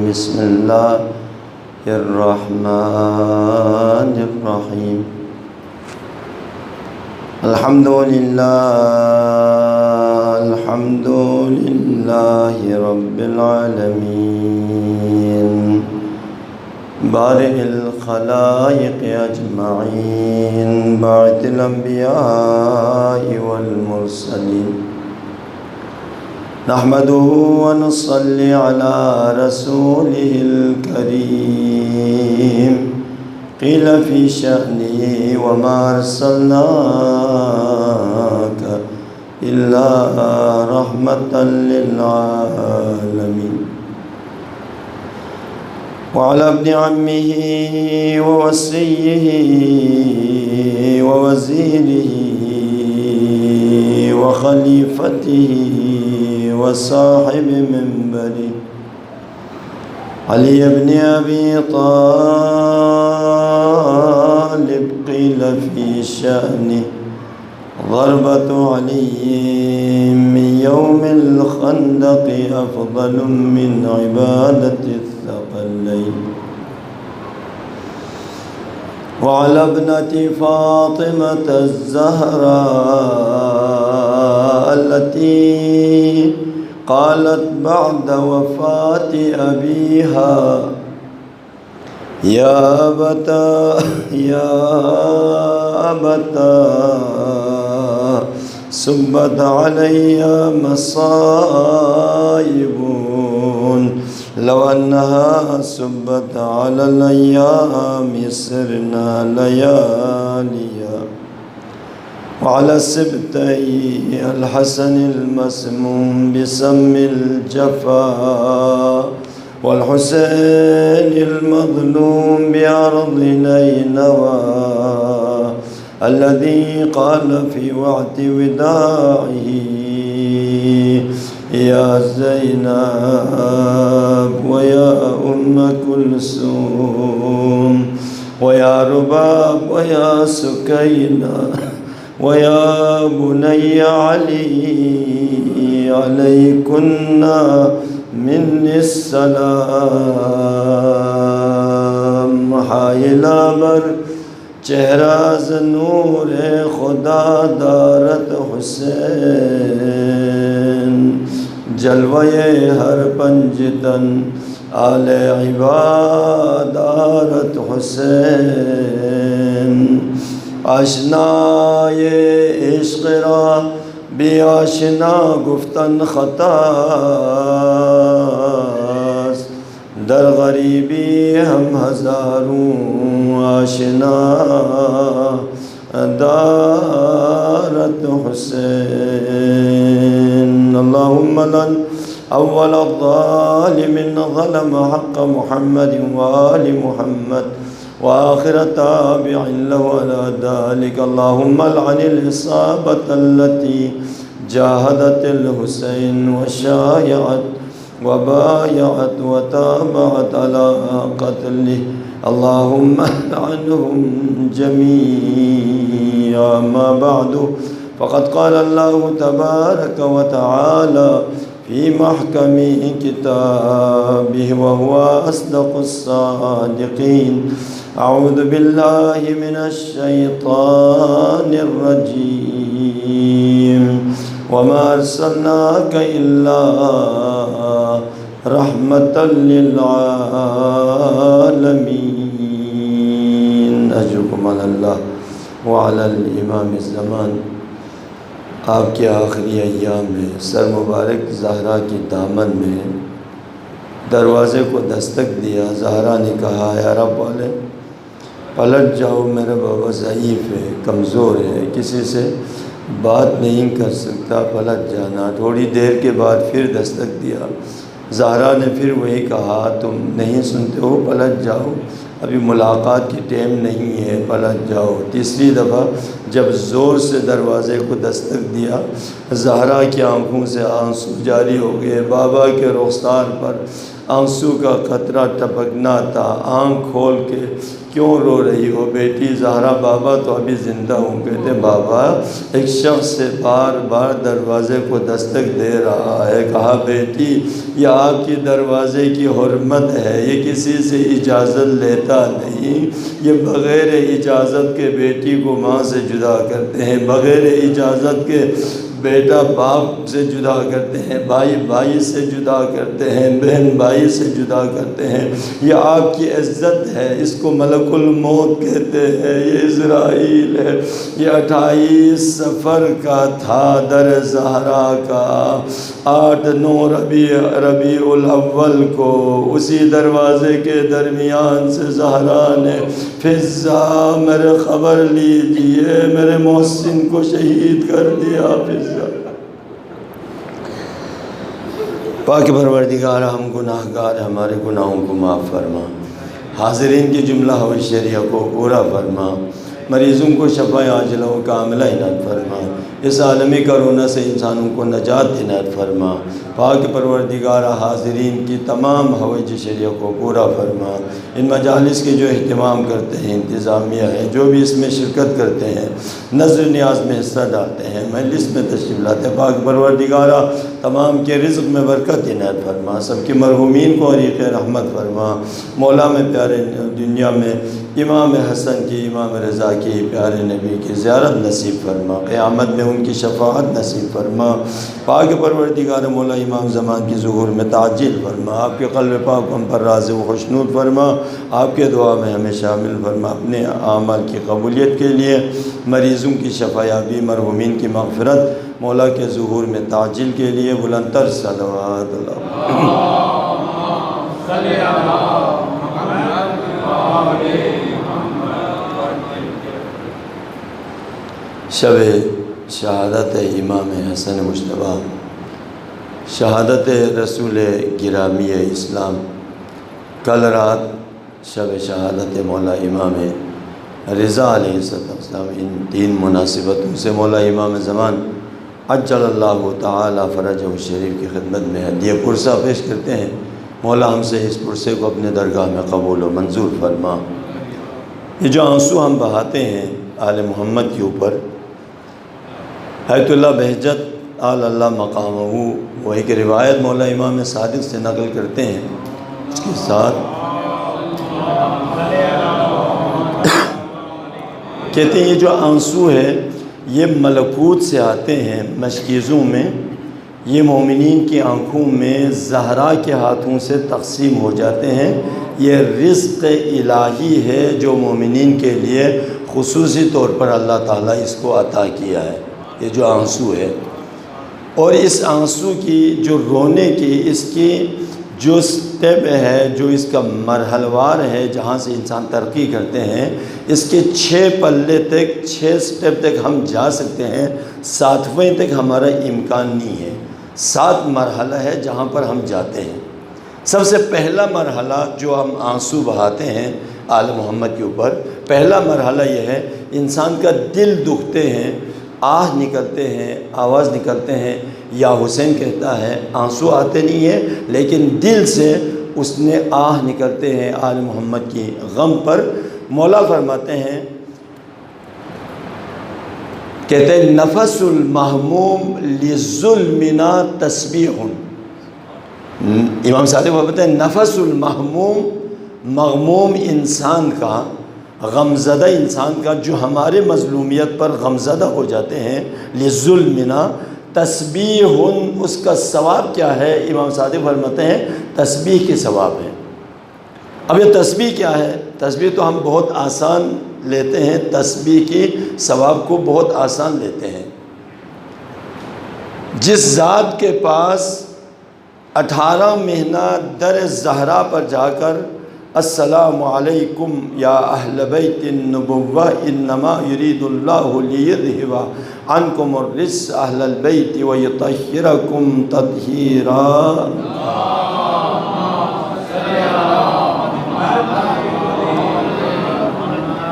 بسم اللہ الرحمن الرحیم الحمد للہ رب العالمین بارئ الخلائق اجمعین باعث الانبیاء والمرسلین نحمده ونصلي على رسوله الكريم قيل في شأنه وما أرسلناك إلا رحمة للعالمين وعلى ابن عمه ووصيه ووزيره وخليفته وصاحب منبره علي بن أبي طالب قيل في شأنه ضربة علي من يوم الخندق أفضل من عبادة الثقلين وعلى ابنة فاطمة الزهراء التي قالت بعد وفاة أبيها يا أبتا سبت علي مصائب لو أنها سبت على الأيام سرنا لياليا وعلى السبتي الحسن المسموم بسم الجفا والحسين المظلوم بأرض نينوى الذي قال في وعد وداعه يا زينب ويا أم كلثوم ويا رباب ويا سكينة ويا بني علي عليكن مني السلام حائلہ بر چہرہ ز نور خدا دارت حسین جلوہ ہر پنجتن آل عبادارت حسین آشنائے عشق را بی آشنا گفتن خطاست در غریبی ہم ہزاروں آشنا دارت حسین اللہم لن اول الظالم ظلم حق محمد وآل محمد وآخر تابع له على ذلك اللهم لعن الإصابة التي جاهدت الحسين وشايعت وبايعت وتابعت على قتله اللهم لعنهم جميعا ما بعد فقد قال الله تبارك وتعالى في محكم كتابه وهو أصدق الصادقين أعوذ بالله من الشيطان الرجيم وما أرسلناك إلا رحمة للعالمين أجركم على الله وعلى الإمام الزمان آپ کے آخری ایام میں سر مبارک زہرا کی دامن میں دروازے کو دستک دیا زہرا نے کہا ہے رب والے پلٹ جاؤ میرا بابا ضعیف ہے کمزور ہے کسی سے بات نہیں کر سکتا پلٹ جانا تھوڑی دیر کے بعد پھر دستک دیا زہرا نے پھر وہی کہا تم نہیں سنتے ہو پلٹ جاؤ ابھی ملاقات کی ٹائم نہیں ہے پلٹ جاؤ تیسری دفعہ جب زور سے دروازے کو دستک دیا زہرا کی آنکھوں سے آنسو جاری ہو گئے بابا کے رخسار پر آنسو کا قطرہ ٹپکنا تھا آنکھ کھول کے کیوں رو رہی ہو بیٹی زہرا؟ بابا تو ابھی زندہ ہوں۔ کہتے بابا ایک شخص سے بار بار دروازے کو دستک دے رہا ہے۔ کہا بیٹی یہ آپ کی دروازے کی حرمت ہے، یہ کسی سے اجازت لیتا نہیں، یہ بغیر اجازت کے بیٹی کو ماں سے جدا کرتے ہیں، بغیر اجازت کے بیٹا باپ سے جدا کرتے ہیں، بھائی بھائی سے جدا کرتے ہیں، بہن بھائی سے جدا کرتے ہیں۔ یہ آپ کی عزت ہے، اس کو ملک الموت کہتے ہیں، یہ عزرائیل ہے۔ یہ 28 صفر کا تھا در زہرا کا، 8-9 ربیع الاول کو اسی دروازے کے درمیان سے زہرا نے فضا میرے خبر لیجئے میرے محسن کو شہید کر دیا۔ فضا پاک پروردگار ہم گناہ گار، ہمارے گناہوں کو معاف فرما، حاضرین کی جملہ حوشیریہ کو پورا فرما، مریضوں کو شفا عاجلہ و کاملہ عنایت فرما، اس عالمی کرونا سے انسانوں کو نجات عنایت فرما۔ پاک پروردگار حاضرین کی تمام حوائج شریعہ کو پورا فرما۔ ان مجالس کے جو اہتمام کرتے ہیں، انتظامیہ ہے، جو بھی اس میں شرکت کرتے ہیں، نظر نیاز میں حصہ ڈالتے ہیں، مجلس میں تشریف لاتے ہیں، پاک پروردگار تمام کے رزق میں برکت عنایت فرما، سب کی مرحومین کو عریق رحمت فرما۔ مولا میں پیارے دنیا میں امام حسن کی، امام رضا کی، پیارے نبی کی زیارت نصیب فرما، قیامت میں ان کی شفاعت نصیب فرما۔ پاک پروردگار مولا امام زمان کی ظہور میں تعجیل فرما، آپ کے قلب پاک ہم پر راضی و خوشنود فرما، آپ کے دعا میں ہمیں شامل فرما۔ اپنے اعمال کی قبولیت کے لیے، مریضوں کی شفا یابی، مرحومین کی مغفرت، مولا کے ظہور میں تعجیل کے لیے بلند تر صلوات شب شہادت امام حسن مجتبیٰ، شہادت رسول گرامی اسلام۔ کل رات شب شہادت مولا امام رضا علیہ السلام، ان 3 مناسبتوں سے مولا امام زمان عجل اللہ تعالی فرجہ الشریف کی خدمت میں ہدیہ پرسہ پیش کرتے ہیں۔ مولا ہم سے اس پرسے کو اپنے درگاہ میں قبول و منظور فرما۔ یہ جو آنسو ہم بہاتے ہیں آل محمد کے اوپر، حیات اللہ بہجت آل اللہ مقامہ، وہ ایک روایت مولا امام صادق سے نقل کرتے ہیں، اس کے ساتھ کہتے ہیں یہ جو آنسو ہے یہ ملکوت سے آتے ہیں مشکیزوں میں، یہ مومنین کی آنکھوں میں زہرا کے ہاتھوں سے تقسیم ہو جاتے ہیں۔ یہ رزق الہی ہے جو مومنین کے لیے خصوصی طور پر اللہ تعالیٰ اس کو عطا کیا ہے، یہ جو آنسو ہے۔ اور اس آنسو کی جو رونے کی، اس کی جو سٹیپ ہے، جو اس کا مرحلہ وار ہے، جہاں سے انسان ترقی کرتے ہیں، اس کے 6 پلے تک، 6 سٹیپ تک ہم جا سکتے ہیں، 7ویں تک ہمارا امکان نہیں ہے۔ 7 مرحلہ ہے جہاں پر ہم جاتے ہیں۔ سب سے پہلا مرحلہ جو ہم آنسو بہاتے ہیں آل محمد کے اوپر، پہلا مرحلہ یہ ہے انسان کا دل دکھتے ہیں، آہ نکلتے ہیں، آواز نکلتے ہیں، یا حسین کہتا ہے آنسو آتے نہیں ہیں لیکن دل سے اس نے آہ نکلتے ہیں آل محمد کی غم پر۔ مولا فرماتے ہیں، کہتے ہیں نفس المحموم للظلمنا تسبیح، امام صادق فرماتے ہیں نفس المحموم، مغموم انسان کا، غمزدہ انسان کا، جو ہمارے مظلومیت پر غمزدہ ہو جاتے ہیں، للظلمنا تسبیح، اس کا ثواب کیا ہے؟ امام صادق فرماتے ہیں تسبیح کے ثواب ہے۔ اب یہ تسبیح کیا ہے؟ تسبیح تو ہم بہت آسان لیتے ہیں، تسبیح کی ثواب کو بہت آسان لیتے ہیں۔ جس ذات کے پاس 18 مہینہ در زہرا پر جا کر السلام علیکم یا اہل بیت النبوہ انما یرید اللہ لیذہب عنکم الرجس اہل البیت ویطہرکم تطہیرا۔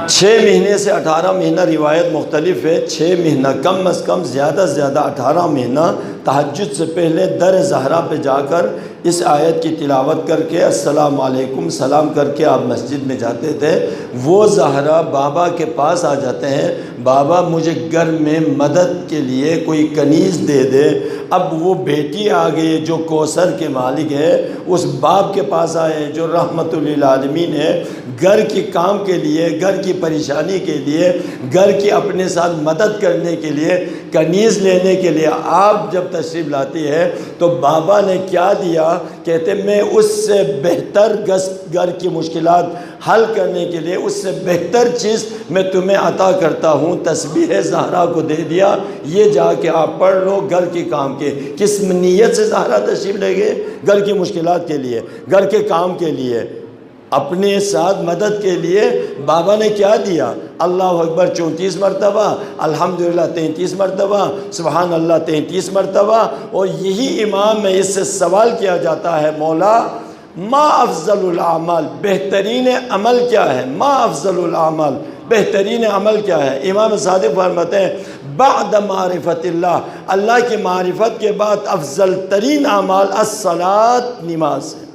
6 مہینے سے 18 مہینہ روایت مختلف ہے، 6 مہینہ کم از کم، زیادہ سے زیادہ 18 مہینہ تہجد سے پہلے در زہرا پہ جا کر اس آیت کی تلاوت کر کے السلام علیکم سلام کر کے آپ مسجد میں جاتے تھے۔ وہ زہرا بابا کے پاس آ جاتے ہیں، بابا مجھے گھر میں مدد کے لیے کوئی کنیز دے دے۔ اب وہ بیٹی آ گئی جو کوثر کے مالک ہے، اس باپ کے پاس آئے جو رحمت للعالمین ہے، گھر کی کام کے لیے، گھر کی پریشانی کے لیے، گھر کی اپنے ساتھ مدد کرنے کے لیے، کنیز لینے کے لیے آپ جب تشریف لاتی ہے تو بابا نے کیا دیا؟ کہتے میں اس سے بہتر گھر کی مشکلات حل کرنے کے لیے اس سے بہتر چیز میں تمہیں عطا کرتا ہوں، تسبیح زہرا کو دے دیا، یہ جا کے آپ پڑھ لو گھر کی کام کے۔ کس نیت سے زہرا تشریف لے گئے؟ گھر کی مشکلات کے لیے، گھر کے کام کے لیے، اپنے ساتھ مدد کے لیے۔ بابا نے کیا دیا؟ اللہ اکبر 34 مرتبہ، الحمدللہ 33 مرتبہ، سبحان اللہ 33 مرتبہ۔ اور یہی امام میں اس سے سوال کیا جاتا ہے، مولا ما افضل الاعمال، بہترین عمل کیا ہے؟ ما افضل الاعمال، بہترین عمل کیا ہے؟ امام صادق فرماتے ہیں بعد معرفت اللہ، اللہ کی معرفت کے بعد افضل ترین اعمال الصلاۃ، نماز ہے۔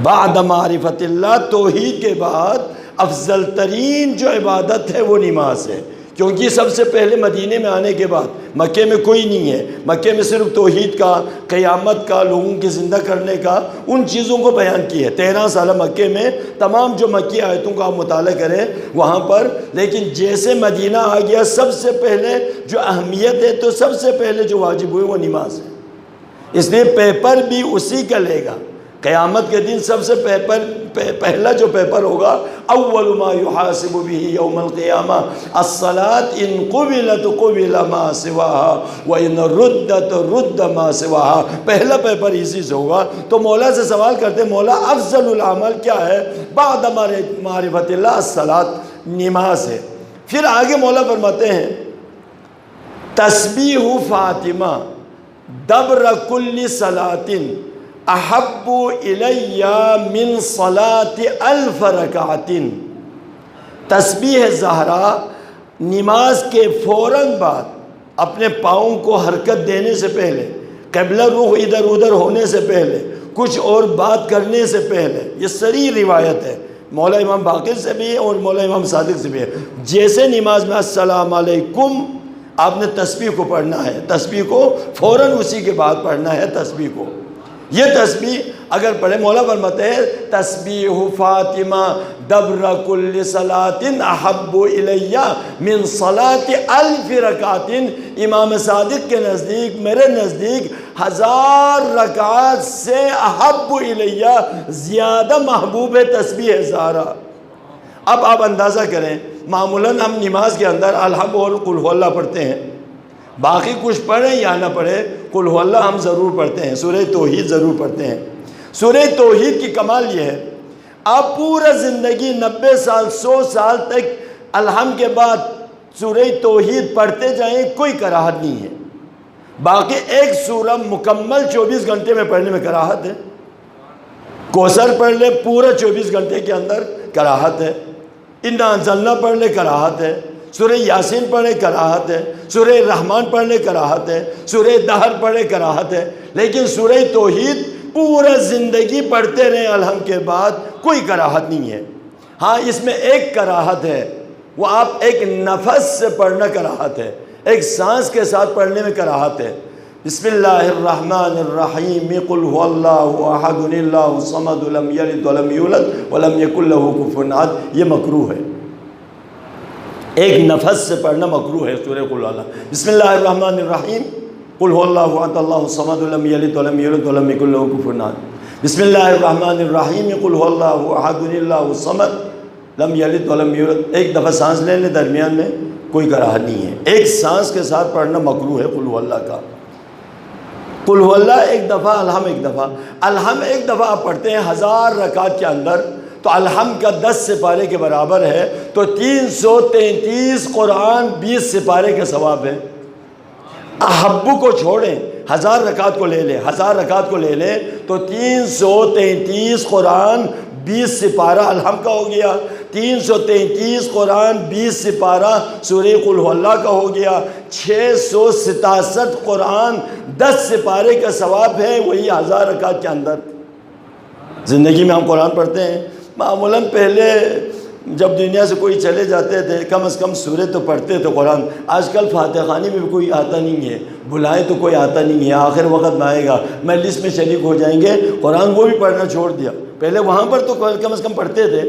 بعد معرفت اللہ، توحید کے بعد افضل ترین جو عبادت ہے وہ نماز ہے، کیونکہ سب سے پہلے مدینے میں آنے کے بعد مکے میں کوئی نہیں ہے، مکے میں صرف توحید کا، قیامت کا، لوگوں کے زندہ کرنے کا، ان چیزوں کو بیان کی ہے۔ 13 سالہ مکے میں تمام جو مکی آیتوں کا آپ مطالعہ کریں وہاں پر، لیکن جیسے مدینہ آ گیا سب سے پہلے جو اہمیت ہے تو سب سے پہلے جو واجب ہوئی وہ نماز ہے، اس لیے پیپر بھی اسی کا لے گا۔ قیامت کے دن سب سے پہلا جو پیپر ہوگا، اول ما یحاسب به یوم القیامہ الصلاۃ ان قبلت قبل ما سواها وان ردت رد ما سواها، پہلا پیپر اسی سے ہوگا۔ تو مولا سے سوال کرتے ہیں مولا افضل العمل کیا ہے؟ بعد معرفت اللہ الصلاۃ، نماز ہے۔ پھر آگے مولا فرماتے ہیں تسبیح فاطمہ دبر کل صلاۃ احب الی من صلاۃ الف رکعۃ، تسبیح زہرا نماز کے فوراً بعد، اپنے پاؤں کو حرکت دینے سے پہلے، قبلہ رخ ادھر ادھر ہونے سے پہلے، کچھ اور بات کرنے سے پہلے، یہ صریح روایت ہے، مولا امام باقر سے بھی ہے اور مولا امام صادق سے بھی ہے، جیسے نماز میں السلام علیکم آپ نے تسبیح کو پڑھنا ہے، تسبیح کو فوراً اسی کے بعد پڑھنا ہے تسبیح کو۔ یہ تسبیح اگر پڑھے، مولا فرماتے ہیں تسبیح فاطمہ دبر کل صلاۃ احب الی من صلاۃ الف رکعۃ، امام صادق کے نزدیک، میرے نزدیک 1000 رکعات سے احب الی، زیادہ محبوب ہے تسبیح زہرا۔ اب آپ اندازہ کریں، معمولاً ہم نماز کے اندر الحمد اور قل هو اللہ پڑھتے ہیں، باقی کچھ پڑھیں یا نہ پڑھیں قل هو اللہ ہم ضرور پڑھتے ہیں، سورہ توحید ضرور پڑھتے ہیں۔ سورہ توحید کی کمال یہ ہے، آپ پورا زندگی 90 سال 100 سال تک الحمد کے بعد سورہ توحید پڑھتے جائیں، کوئی کراہت نہیں ہے۔ باقی ایک سورہ مکمل 24 گھنٹے میں پڑھنے میں کراہت ہے، کوثر پڑھ لے پورا 24 گھنٹے کے اندر کراہت ہے، انا انزلنا پڑھ لے کراہت ہے، سورہ یاسین پڑھے کراہت ہے، سورہ رحمان پڑھنے کراہت ہے، سورہ دہر پڑھے کراہت ہے، لیکن سورہ توحید پورا زندگی پڑھتے رہیں الحمد کے بعد کوئی کراہت نہیں ہے۔ ہاں اس میں ایک کراہت ہے، وہ آپ ایک نفس سے پڑھنا کراہت ہے، ایک سانس کے ساتھ پڑھنے میں کراہت ہے۔ بسم اللہ الرحمن الرحیم قل هو اللہ احد اللہ الصمد لم یلد ولم یولد ولم یکن لہ کفوا احد، یہ مکروہ ہے، ایک نفس سے پڑھنا مکروہ ہے سورہ قل هو اللہ۔ بسم اللہ الرحمن الرحیم قل هو اللہ احد اللہ الصمد لم یلد ولم یولد ولم یکن لہ کفوا احد، بسم اللہ الرحمن الرحیم قل هو اللہ احد اللہ الصمد لم یلد ولم یولد، ایک دفعہ سانس لے لیں، درمیان میں کوئی کراہت نہیں ہے، ایک سانس کے ساتھ پڑھنا مکروہ ہے قل هو اللہ کا۔ قل هو اللہ ایک دفعہ، الحم ایک دفعہ، الحم ایک دفعہ آپ پڑھتے ہیں 1000 رکعت کے اندر تو الحم کا 10 سپارے کے برابر ہے، تو 333 قرآن 20 سپارے کے ثواب ہے۔ احبو کو چھوڑیں، 1000 رکعت کو لے لیں، 1000 رکعت کو لے لیں تو 333 قرآن 20 سپارہ الحم کا ہو گیا، 333 قرآن 20 سپارہ سورہ قل هو اللہ کا ہو گیا، 667 قرآن 10 سپارے کا ثواب ہے، وہی 1000 رکعت کے اندر۔ زندگی میں ہم قرآن پڑھتے ہیں، معمولاً پہلے جب دنیا سے کوئی چلے جاتے تھے کم از کم سورہ تو پڑھتے تھے قرآن۔ آج کل فاتحہ خوانی میں بھی کوئی آتا نہیں ہے، بلائے تو کوئی آتا نہیں ہے، آخر وقت میں آئے گا مجلس میں شریک ہو جائیں گے، قرآن وہ بھی پڑھنا چھوڑ دیا۔ پہلے وہاں پر تو کم از کم پڑھتے تھے،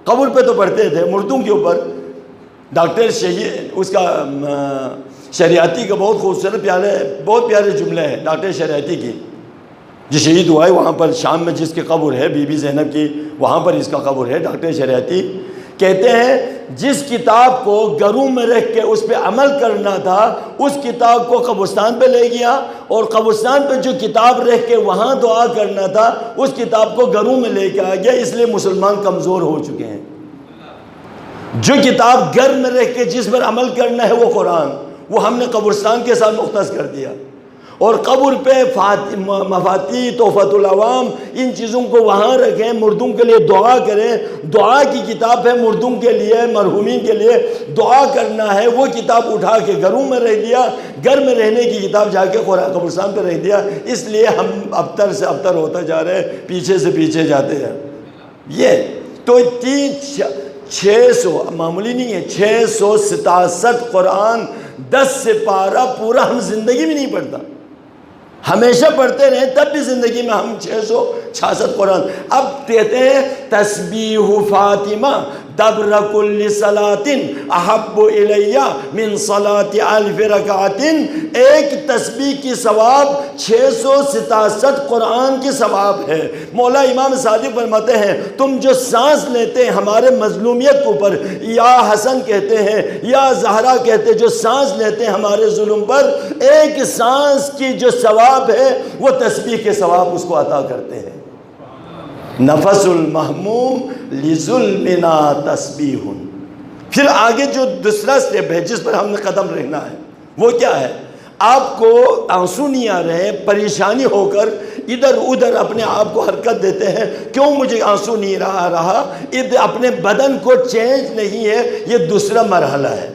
قبر پہ تو پڑھتے تھے، مردوں کے اوپر۔ ڈاکٹر اس کا شریعتی کا بہت خوبصورت بہت پیارے جملے ہیں ڈاکٹر شریعتی کی، جو شہید ہوا ہے وہاں پر شام میں جس کی قبر ہے بی بی زینب کی، وہاں پر اس کا قبر ہے۔ ڈاکٹر شریعتی کہتے ہیں جس کتاب کو گھروں میں رکھ کے اس پہ عمل کرنا تھا، اس کتاب کو قبرستان پہ لے گیا، اور قبرستان پہ جو کتاب رکھ کے وہاں دعا کرنا تھا اس کتاب کو گھروں میں لے کے آ گیا۔ اس لیے مسلمان کمزور ہو چکے ہیں۔ جو کتاب گھر میں رکھ کے جس پر عمل کرنا ہے وہ قرآن، وہ ہم نے قبرستان کے ساتھ مختص کر دیا، اور قبر پہ مفاتیح تحفۃ العوام ان چیزوں کو وہاں رکھیں، مردوں کے لیے دعا کریں۔ دعا کی کتاب ہے مردوں کے لیے، مرحومین کے لیے دعا کرنا ہے، وہ کتاب اٹھا کے گھروں میں رکھ دیا، گھر میں رہنے کی کتاب جا کے قبرستان پہ رکھ دیا۔ اس لیے ہم ابتر سے ابتر ہوتا جا رہے ہیں، پیچھے سے پیچھے جاتے ہیں۔ یہ تو 600 معمولی نہیں ہے، 667 قرآن 10 سپارہ پورا ہم زندگی میں نہیں پڑھتا، ہمیشہ پڑھتے رہیں تب بھی زندگی میں ہم 666 قرآن۔ اب کہتے ہیں تسبیح فاطمہ دبر کل صلاۃ احب الی من صلاۃ الف رکعت، ایک تسبیح کی ثواب 667 قرآن کی ثواب ہے۔ مولا امام صادق فرماتے ہیں تم جو سانس لیتے ہیں ہمارے مظلومیت کے اوپر، یا حسن کہتے ہیں یا زہرا کہتے ہیں، جو سانس لیتے ہیں ہمارے ظلم پر، ایک سانس کی جو ثواب ہے وہ تسبیح کے ثواب اس کو عطا کرتے ہیں۔ نفس المحموم لظلمنا تسبیح۔ پھر آگے جو دوسرا سٹیپ ہے جس پر ہم نے قدم رہنا ہے وہ کیا ہے؟ آپ کو آنسو نہیں آ رہے ہیں، پریشانی ہو کر ادھر ادھر اپنے آپ کو حرکت دیتے ہیں، کیوں مجھے آنسو نہیں رہا، اپنے بدن کو چینج نہیں ہے، یہ دوسرا مرحلہ ہے،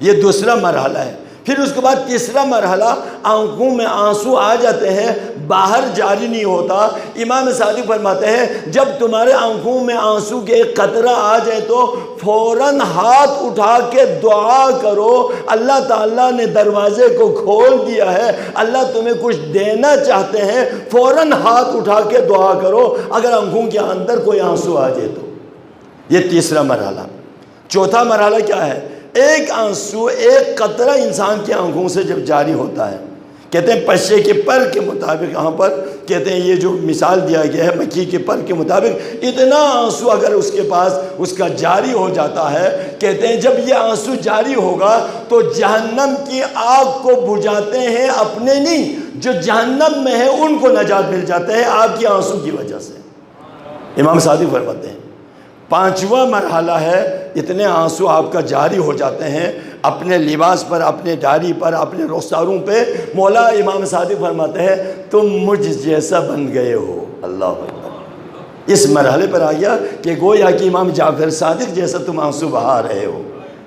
یہ دوسرا مرحلہ ہے۔ پھر اس کے بعد تیسرا مرحلہ، آنکھوں میں آنسو آ جاتے ہیں، باہر جاری نہیں ہوتا۔ امام صادق فرماتے ہیں جب تمہارے آنکھوں میں آنسو کے ایک قطرہ آ جائے تو فوراً ہاتھ اٹھا کے دعا کرو، اللہ تعالیٰ نے دروازے کو کھول دیا ہے، اللہ تمہیں کچھ دینا چاہتے ہیں، فوراً ہاتھ اٹھا کے دعا کرو اگر آنکھوں کے اندر کوئی آنسو آ جائے تو۔ یہ تیسرا مرحلہ۔ چوتھا مرحلہ کیا ہے؟ ایک آنسو، ایک قطرہ انسان کی آنکھوں سے جب جاری ہوتا ہے، کہتے ہیں پشے کے پر کے مطابق، یہاں پر کہتے ہیں یہ جو مثال دیا گیا ہے مکھی کے پر کے مطابق، اتنا آنسو اگر اس کے پاس اس کا جاری ہو جاتا ہے، کہتے ہیں جب یہ آنسو جاری ہوگا تو جہنم کی آگ کو بجھاتے ہیں، اپنے نہیں، جو جہنم میں ہے ان کو نجات مل جاتا ہے آگ کی آنسو کی وجہ سے۔ امام صادق فرماتے ہیں پانچواں مرحلہ ہے، اتنے آنسو آپ کا جاری ہو جاتے ہیں اپنے لباس پر، اپنے داڑھی پر، اپنے رخساروں پہ، مولا امام صادق فرماتے ہیں تم مجھ جیسا بن گئے ہو۔ اللہ اکبر۔ اس مرحلے پر آ گیا کہ گویا کہ امام جعفر صادق جیسا تم آنسو بہا رہے ہو۔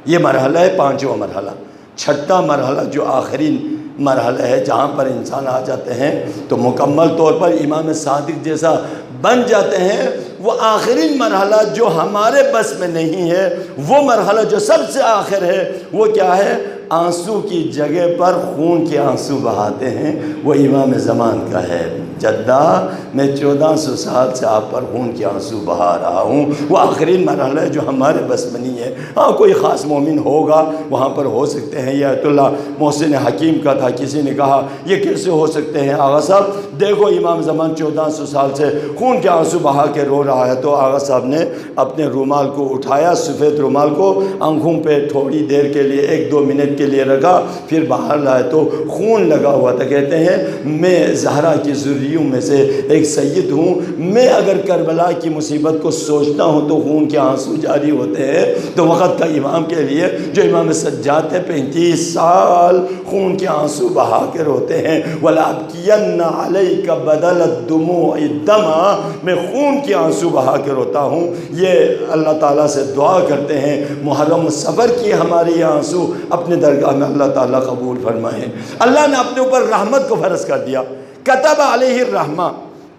یہ مرحلہ ہے پانچواں مرحلہ۔ چھٹا مرحلہ جو آخری مرحلہ ہے جہاں پر انسان آ جاتے ہیں تو مکمل طور پر امام صادق جیسا بن جاتے ہیں، وہ آخری مرحلہ جو ہمارے بس میں نہیں ہے، وہ مرحلہ جو سب سے آخر ہے وہ کیا ہے؟ آنسو کی جگہ پر خون کے آنسو بہاتے ہیں، وہ امام زمان کا ہے، جدہ میں 1400 سال سے آپ پر خون کے آنسو بہا رہا ہوں۔ وہ آخری مرحلہ ہے جو ہمارے بس میں نہیں ہے۔ ہاں کوئی خاص مومن ہوگا وہاں پر ہو سکتے ہیں۔ یہ آیت اللہ محسن حکیم کا تھا، کسی نے کہا یہ کیسے ہو سکتے ہیں آغا صاحب؟ دیکھو امام زمان 1400 سال سے خون کے آنسو بہا کے رو رہا ہے، تو آغا صاحب نے اپنے رومال کو اٹھایا، سفید رومال کو آنکھوں پہ تھوڑی دیر کے لیے 1-2 منٹ کے لیے رکھا، پھر باہر لائے تو خون لگا ہوا تھا۔ کہتے ہیں میں زہرا کی ذریہ ولیوں میں سے ایک سید ہوں، میں اگر کربلا کی مصیبت کو سوچتا ہوں تو خون کے آنسو جاری ہوتے ہیں۔ تو وقت کا امام کے لیے جو امام سجاد ہے 35 سال خون کے آنسو بہا کے روتے ہیں۔ وَلَأَبْكِيَنَّ عَلَيْكَ بَدَلَ الدُّمُوعِ دَمًا، میں خون کے آنسو بہا کے روتا ہوں۔ یہ اللہ تعالیٰ سے دعا کرتے ہیں محرم و صفر کی ہمارے یہ آنسو اپنے درگاہ میں اللہ تعالیٰ قبول فرمائیں۔ اللہ نے اپنے اوپر رحمت کو فرض کر دیا، کتب علیہ الرحمہ،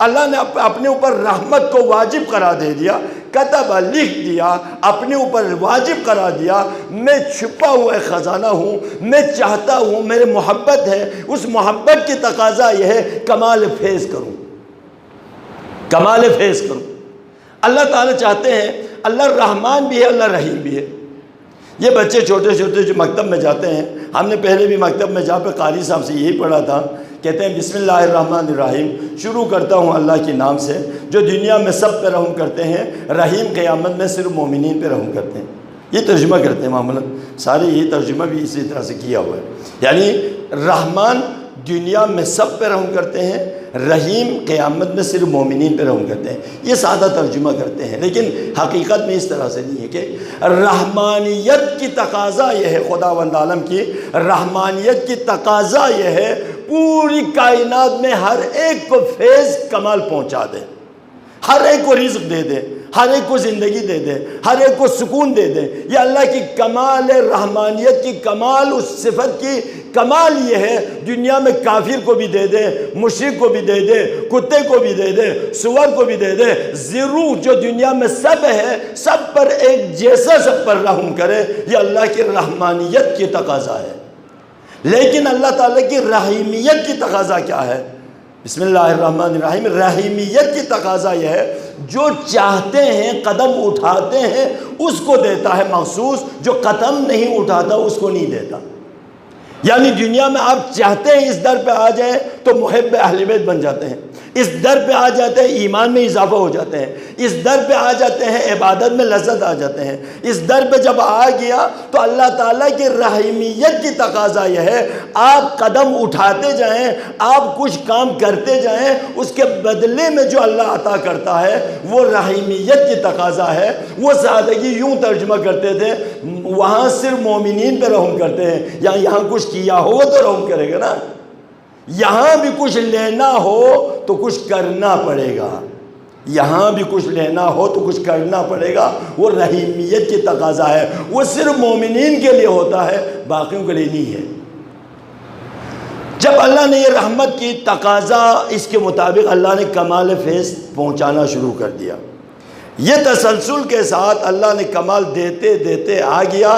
اللہ نے اپنے اوپر رحمت کو واجب قرار دے دیا، کتب لکھ دیا، اپنے اوپر واجب قرار دیا۔ میں چھپا ہوا ایک خزانہ ہوں، میں چاہتا ہوں، میرے محبت ہے، اس محبت کی تقاضا یہ ہے کمال فیض کروں، کمال فیض کروں۔ اللہ تعالیٰ چاہتے ہیں، اللہ رحمان بھی ہے، اللہ رحیم بھی ہے۔ یہ بچے چھوٹے چھوٹے جو مکتب میں جاتے ہیں، ہم نے پہلے بھی مکتب میں جا پہ قاری صاحب سے یہی پڑھا تھا، کہتے ہیں بسم اللہ الرحمن الرحیم، شروع کرتا ہوں اللہ کے نام سے جو دنیا میں سب پہ رحم کرتے ہیں، رحیم قیامت میں صرف مومنین پہ رحم کرتے ہیں۔ یہ ترجمہ کرتے ہیں معاملہ سارے، یہ ترجمہ بھی اسی طرح سے کیا ہوا ہے، یعنی رحمان دنیا میں سب پہ رحم کرتے ہیں، رحیم قیامت میں صرف مومنین پہ رحم کرتے ہیں۔ یہ سادہ ترجمہ کرتے ہیں، لیکن حقیقت میں اس طرح سے نہیں ہے کہ رحمانیت کی تقاضا یہ ہے، خداوند عالم کی رحمانیت کی تقاضا یہ ہے پوری کائنات میں ہر ایک کو فیض کمال پہنچا دے، ہر ایک کو رزق دے دے، ہر ایک کو زندگی دے دے، ہر ایک کو سکون دے دے۔ یہ اللہ کی کمال رحمانیت کی کمال، اس صفت کی کمال یہ ہے دنیا میں کافر کو بھی دے دے، مشرک کو بھی دے دے، کتے کو بھی دے دے، سور کو بھی دے دے، زیرو جو دنیا میں سب ہے سب پر ایک جیسا سب پر رحم کرے۔ یہ اللہ کی رحمانیت کی تقاضا ہے۔ لیکن اللہ تعالیٰ کی رحیمیت کی تقاضا کیا ہے؟ بسم اللہ الرحمن الرحیم، رحیمیت کی تقاضا یہ ہے جو چاہتے ہیں قدم اٹھاتے ہیں اس کو دیتا ہے مخصوص، جو قدم نہیں اٹھاتا اس کو نہیں دیتا۔ یعنی دنیا میں آپ چاہتے ہیں اس در پہ آ جائیں تو محب اہل بیت بن جاتے ہیں، اس در پہ آ جاتے ہیں ایمان میں اضافہ ہو جاتے ہیں، اس در پہ آ جاتے ہیں عبادت میں لذت آ جاتے ہیں۔ اس در پہ جب آ گیا تو اللہ تعالیٰ کی رحیمیت کی تقاضا یہ ہے آپ قدم اٹھاتے جائیں، آپ کچھ کام کرتے جائیں، اس کے بدلے میں جو اللہ عطا کرتا ہے وہ رحیمیت کی تقاضا ہے۔ وہ سادگی یوں ترجمہ کرتے تھے، وہاں صرف مومنین پہ رحم کرتے ہیں، یہاں کچھ کیا ہو تو رحم کرے گا نا، یہاں بھی کچھ لینا ہو تو کچھ کرنا پڑے گا، یہاں بھی کچھ لینا ہو تو کچھ کرنا پڑے گا۔ وہ رحیمیت کی تقاضا ہے، وہ صرف مومنین کے لیے ہوتا ہے، باقیوں کے لیے نہیں ہے۔ جب اللہ نے یہ رحمت کی تقاضا، اس کے مطابق اللہ نے کمال فیض پہنچانا شروع کر دیا۔ یہ تسلسل کے ساتھ اللہ نے کمال دیتے دیتے آ گیا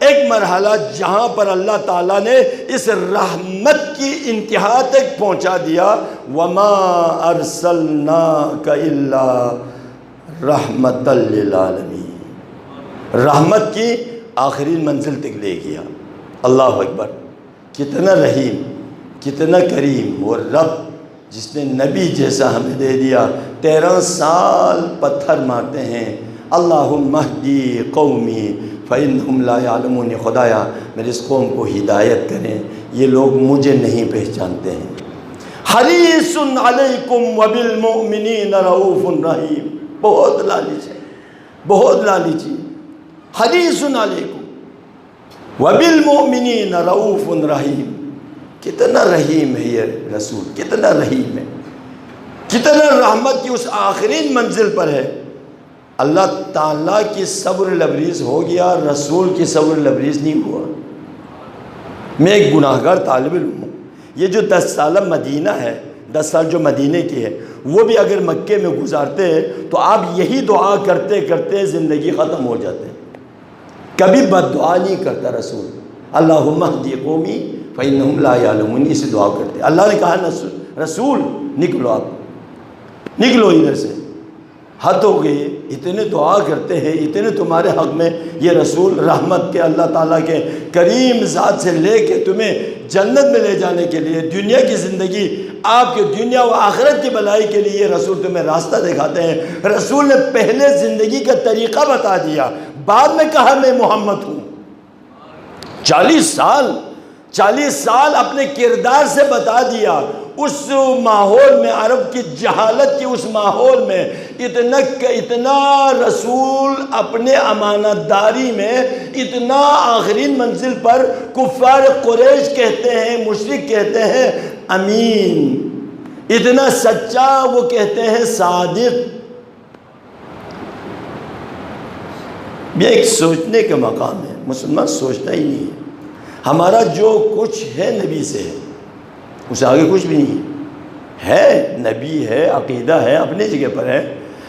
ایک مرحلہ جہاں پر اللہ تعالیٰ نے اس رحمت کی انتہا تک پہنچا دیا۔ وَمَا أَرْسَلْنَاكَ إِلَّا رَحْمَةً لِّلْعَالَمِينَ، رحمت کی آخری منزل تک لے گیا۔ اللہ اکبر، کتنا رحیم، کتنا کریم وہ رب جس نے نبی جیسا ہمیں دے دیا۔ 13 سال پتھر مارتے ہیں، اللہم اہدی قومی فإنہم لا یعلمون، خدایا میرے اس قوم کو ہدایت کریں، یہ لوگ مجھے نہیں پہچانتے ہیں۔ حریص علیکم وبالمؤمنین رؤوف رحیم، بہت لالچ ہے، بہت لالچ ہے۔ حریص علیکم وبالمؤمنین رؤوف رحیم، کتنا رحیم ہے یہ رسول، کتنا رحیم ہے، کتنا رحمت کی اس آخری منزل پر ہے۔ اللہ تعالیٰ کی صبر لبریز ہو گیا، رسول کی صبر لبریز نہیں ہوا۔ میں ایک گناہ گار طالب علم ہوں، یہ جو 10 سالہ مدینہ ہے، 10 سال جو مدینہ کی ہے، وہ بھی اگر مکے میں گزارتے تو آپ یہی دعا کرتے کرتے زندگی ختم ہو جاتے۔ کبھی بد دعا نہیں کرتا رسول، اللہم اہدی قومی فإنہم لا یعلمون، اسی دعا کرتے۔ اللہ نے کہا رسول نکلو، آپ نکلو ادھر سے، حد ہو گئی، اتنے دعا کرتے ہیں، اتنے تمہارے حق میں یہ رسول رحمت کے اللہ تعالیٰ کے کریم ذات سے لے کے تمہیں جنت میں لے جانے کے لیے، دنیا کی زندگی، آپ کے دنیا و آخرت کی بھلائی کے لیے یہ رسول تمہیں راستہ دکھاتے ہیں۔ رسول نے پہلے زندگی کا طریقہ بتا دیا، بعد میں کہا میں محمد ہوں۔ 40 سال اپنے کردار سے بتا دیا، اس ماحول میں، عرب کی جہالت کی اس ماحول میں اتنا رسول اپنے امانت داری میں اتنا آخرین منزل پر کفار قریش کہتے ہیں، مشرک کہتے ہیں امین، اتنا سچا وہ کہتے ہیں صادق۔ یہ ایک سوچنے کا مقام ہے، مسلمان سوچتا ہی نہیں ہے۔ ہمارا جو کچھ ہے نبی سے ہے، اس سے آگے کچھ بھی نہیں ہے، نبی ہے، عقیدہ ہے، اپنی جگہ پر ہے،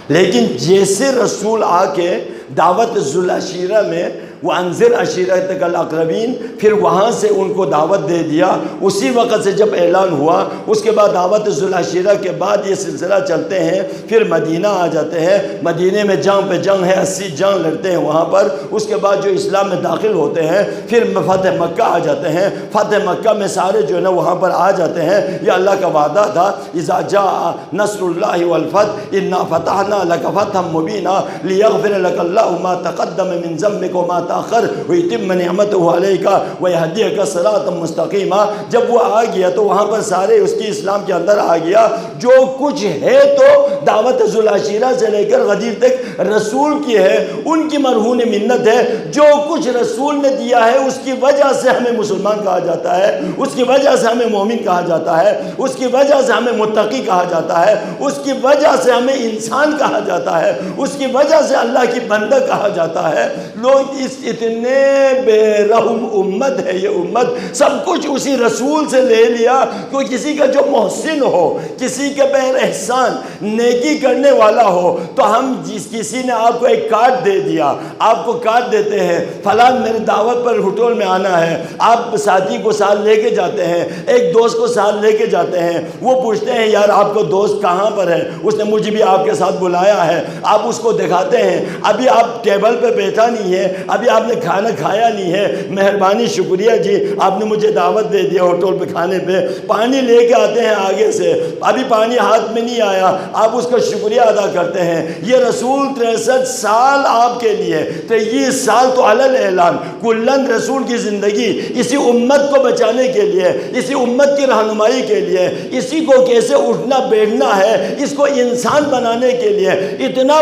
لیکن جیسے رسول آ کے دعوت ذو العشیرہ میں وَأَنذِرْ عَشِيرَتَكَ الْأَقْرَبِينَ، پھر وہاں سے ان کو دعوت دے دیا، اسی وقت سے جب اعلان ہوا، اس کے بعد دعوت ذو العشیرہ کے بعد یہ سلسلہ چلتے ہیں، پھر مدینہ آ جاتے ہیں، مدینہ میں جنگ پہ جنگ ہے، 80 جنگ لڑتے ہیں وہاں پر، اس کے بعد جو اسلام میں داخل ہوتے ہیں، پھر فتح مکہ آ جاتے ہیں، فتح مکہ میں سارے جو ہے نا وہاں پر آ جاتے ہیں۔ یہ اللہ کا وعدہ تھا، اذا جاء نصر اللہ والفتح انا فتحنا لک فتحا مبینا لیغفر لک اللہ ما تقدم من ذنبک وما تاخر ویتم نعمتہ علیک ویہدیک صراطا مستقیما۔ جب وہ آ گیا تو وہاں پر سارے اس کی اسلام کے اندر آ گیا، جو کچھ ہے تو دعوت ذو العشیرہ سے لے کر غدیر تک رسول کی ہے، ان کی مرہون منت ہے۔ جو کچھ رسول نے دیا ہے اس کی وجہ سے ہمیں مسلمان کہا جاتا ہے، اس کی وجہ سے ہمیں مومن کہا جاتا ہے، اس کی وجہ سے ہمیں متقی کہا جاتا ہے، اس کی وجہ سے ہمیں انسان کہا جاتا ہے، اس کی وجہ سے اللہ کی بندہ کہا جاتا ہے۔ لوگ اس اتنے بے رحم امت ہے، یہ امت سب کچھ اسی رسول سے لے لیا۔ کوئی کسی کا جو محسن ہو، کسی کے بغیر احسان نیکی کرنے والا ہو، تو ہم کسی نے آپ کو ایک کارڈ دے دیا، آپ کو کارڈ دیتے ہیں فلاں میرے دعوت پر ہوٹل میں آنا ہے، آپ ساتھی کو ساتھ لے کے جاتے ہیں، ایک دوست کو ساتھ لے کے جاتے ہیں، وہ پوچھتے ہیں یار آپ کو دوست کہاں پر ہے، اس نے مجھے بھی آپ کے ساتھ بلایا ہے، آپ اس کو دکھاتے ہیں، ابھی آپ ٹیبل پہ بیٹھا نہیں ہے، ابھی آپ نے کھانا کھایا نہیں ہے، مہربانی شکریہ جی آپ نے مجھے دعوت دے دیا ہوٹل پہ کھانے پہ، پانی لے کے آتے ہیں آگے سے، ابھی پانی ہاتھ میں نہیں آیا، آپ اس کا شکریہ ادا کرتے ہیں۔ یہ رسول 63 سال آپ کے لیے، 23 سال تو علل اعلان کلن رسول کی زندگی اسی امت کو بچانے کے لیے، اسی امت کی رہنمائی کے لیے، اسی کو کیسے اٹھنا بیٹھنا ہے اس کو انسان بنانے کے لیے، اتنا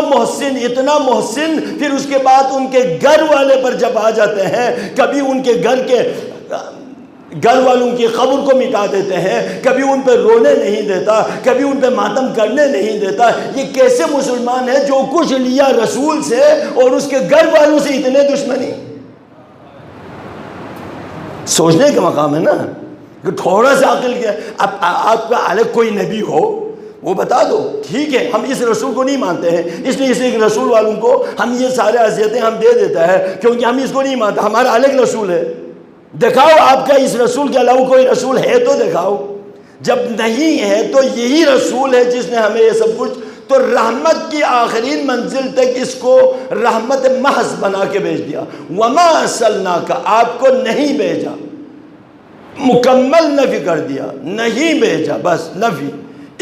محسن، پھر اس کے بعد ان کے گھر والے پر جب آ جاتے ہیں، کبھی ان کے گھر والوں کی قبر کو مٹا دیتے ہیں، کبھی ان پہ رونے نہیں دیتا، کبھی ان پہ ماتم کرنے نہیں دیتا۔ یہ کیسے مسلمان ہے جو کچھ لیا رسول سے اور اس کے گھر والوں سے اتنے دشمنی؟ سوچنے کا مقام ہے نا، کہ تھوڑا سا عقل کیا۔ اب آپ کا الگ کوئی نبی ہو وہ بتا دو، ٹھیک ہے ہم اس رسول کو نہیں مانتے ہیں، اس لیے اس رسول والوں کو ہم یہ سارے اذیتیں ہم دے دیتا ہے کیونکہ ہم اس کو نہیں مانتے، ہمارا الگ رسول ہے۔ دکھاؤ آپ کا اس رسول کے علاوہ کوئی رسول ہے تو دکھاؤ، جب نہیں ہے تو یہی رسول ہے جس نے ہمیں یہ سب کچھ، تو رحمت کی آخرین منزل تک اس کو رحمت محض بنا کے بھیج دیا۔ وما ارسلناک، آپ کو نہیں بھیجا، مکمل نفی کر دیا، نہیں بھیجا، بس نفی،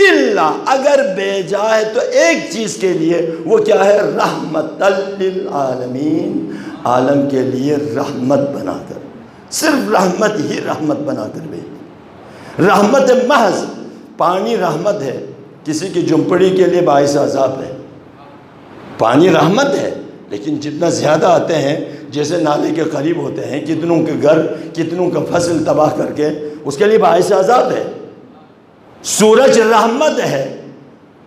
الا اگر بھیجا ہے تو ایک چیز کے لیے، وہ کیا ہے؟ رحمت للعالمین، عالم کے لیے رحمت بنا کر، صرف رحمت ہی رحمت بنا کر بھیج، رحمت محض۔ پانی رحمت ہے، کسی کی جھونپڑی کے لیے باعث عذاب ہے، پانی رحمت ہے، لیکن جتنا زیادہ آتے ہیں، جیسے نالے کے قریب ہوتے ہیں، کتنوں کے گھر، کتنوں کا فصل تباہ کر کے، اس کے لیے باعث عذاب ہے۔ سورج رحمت ہے،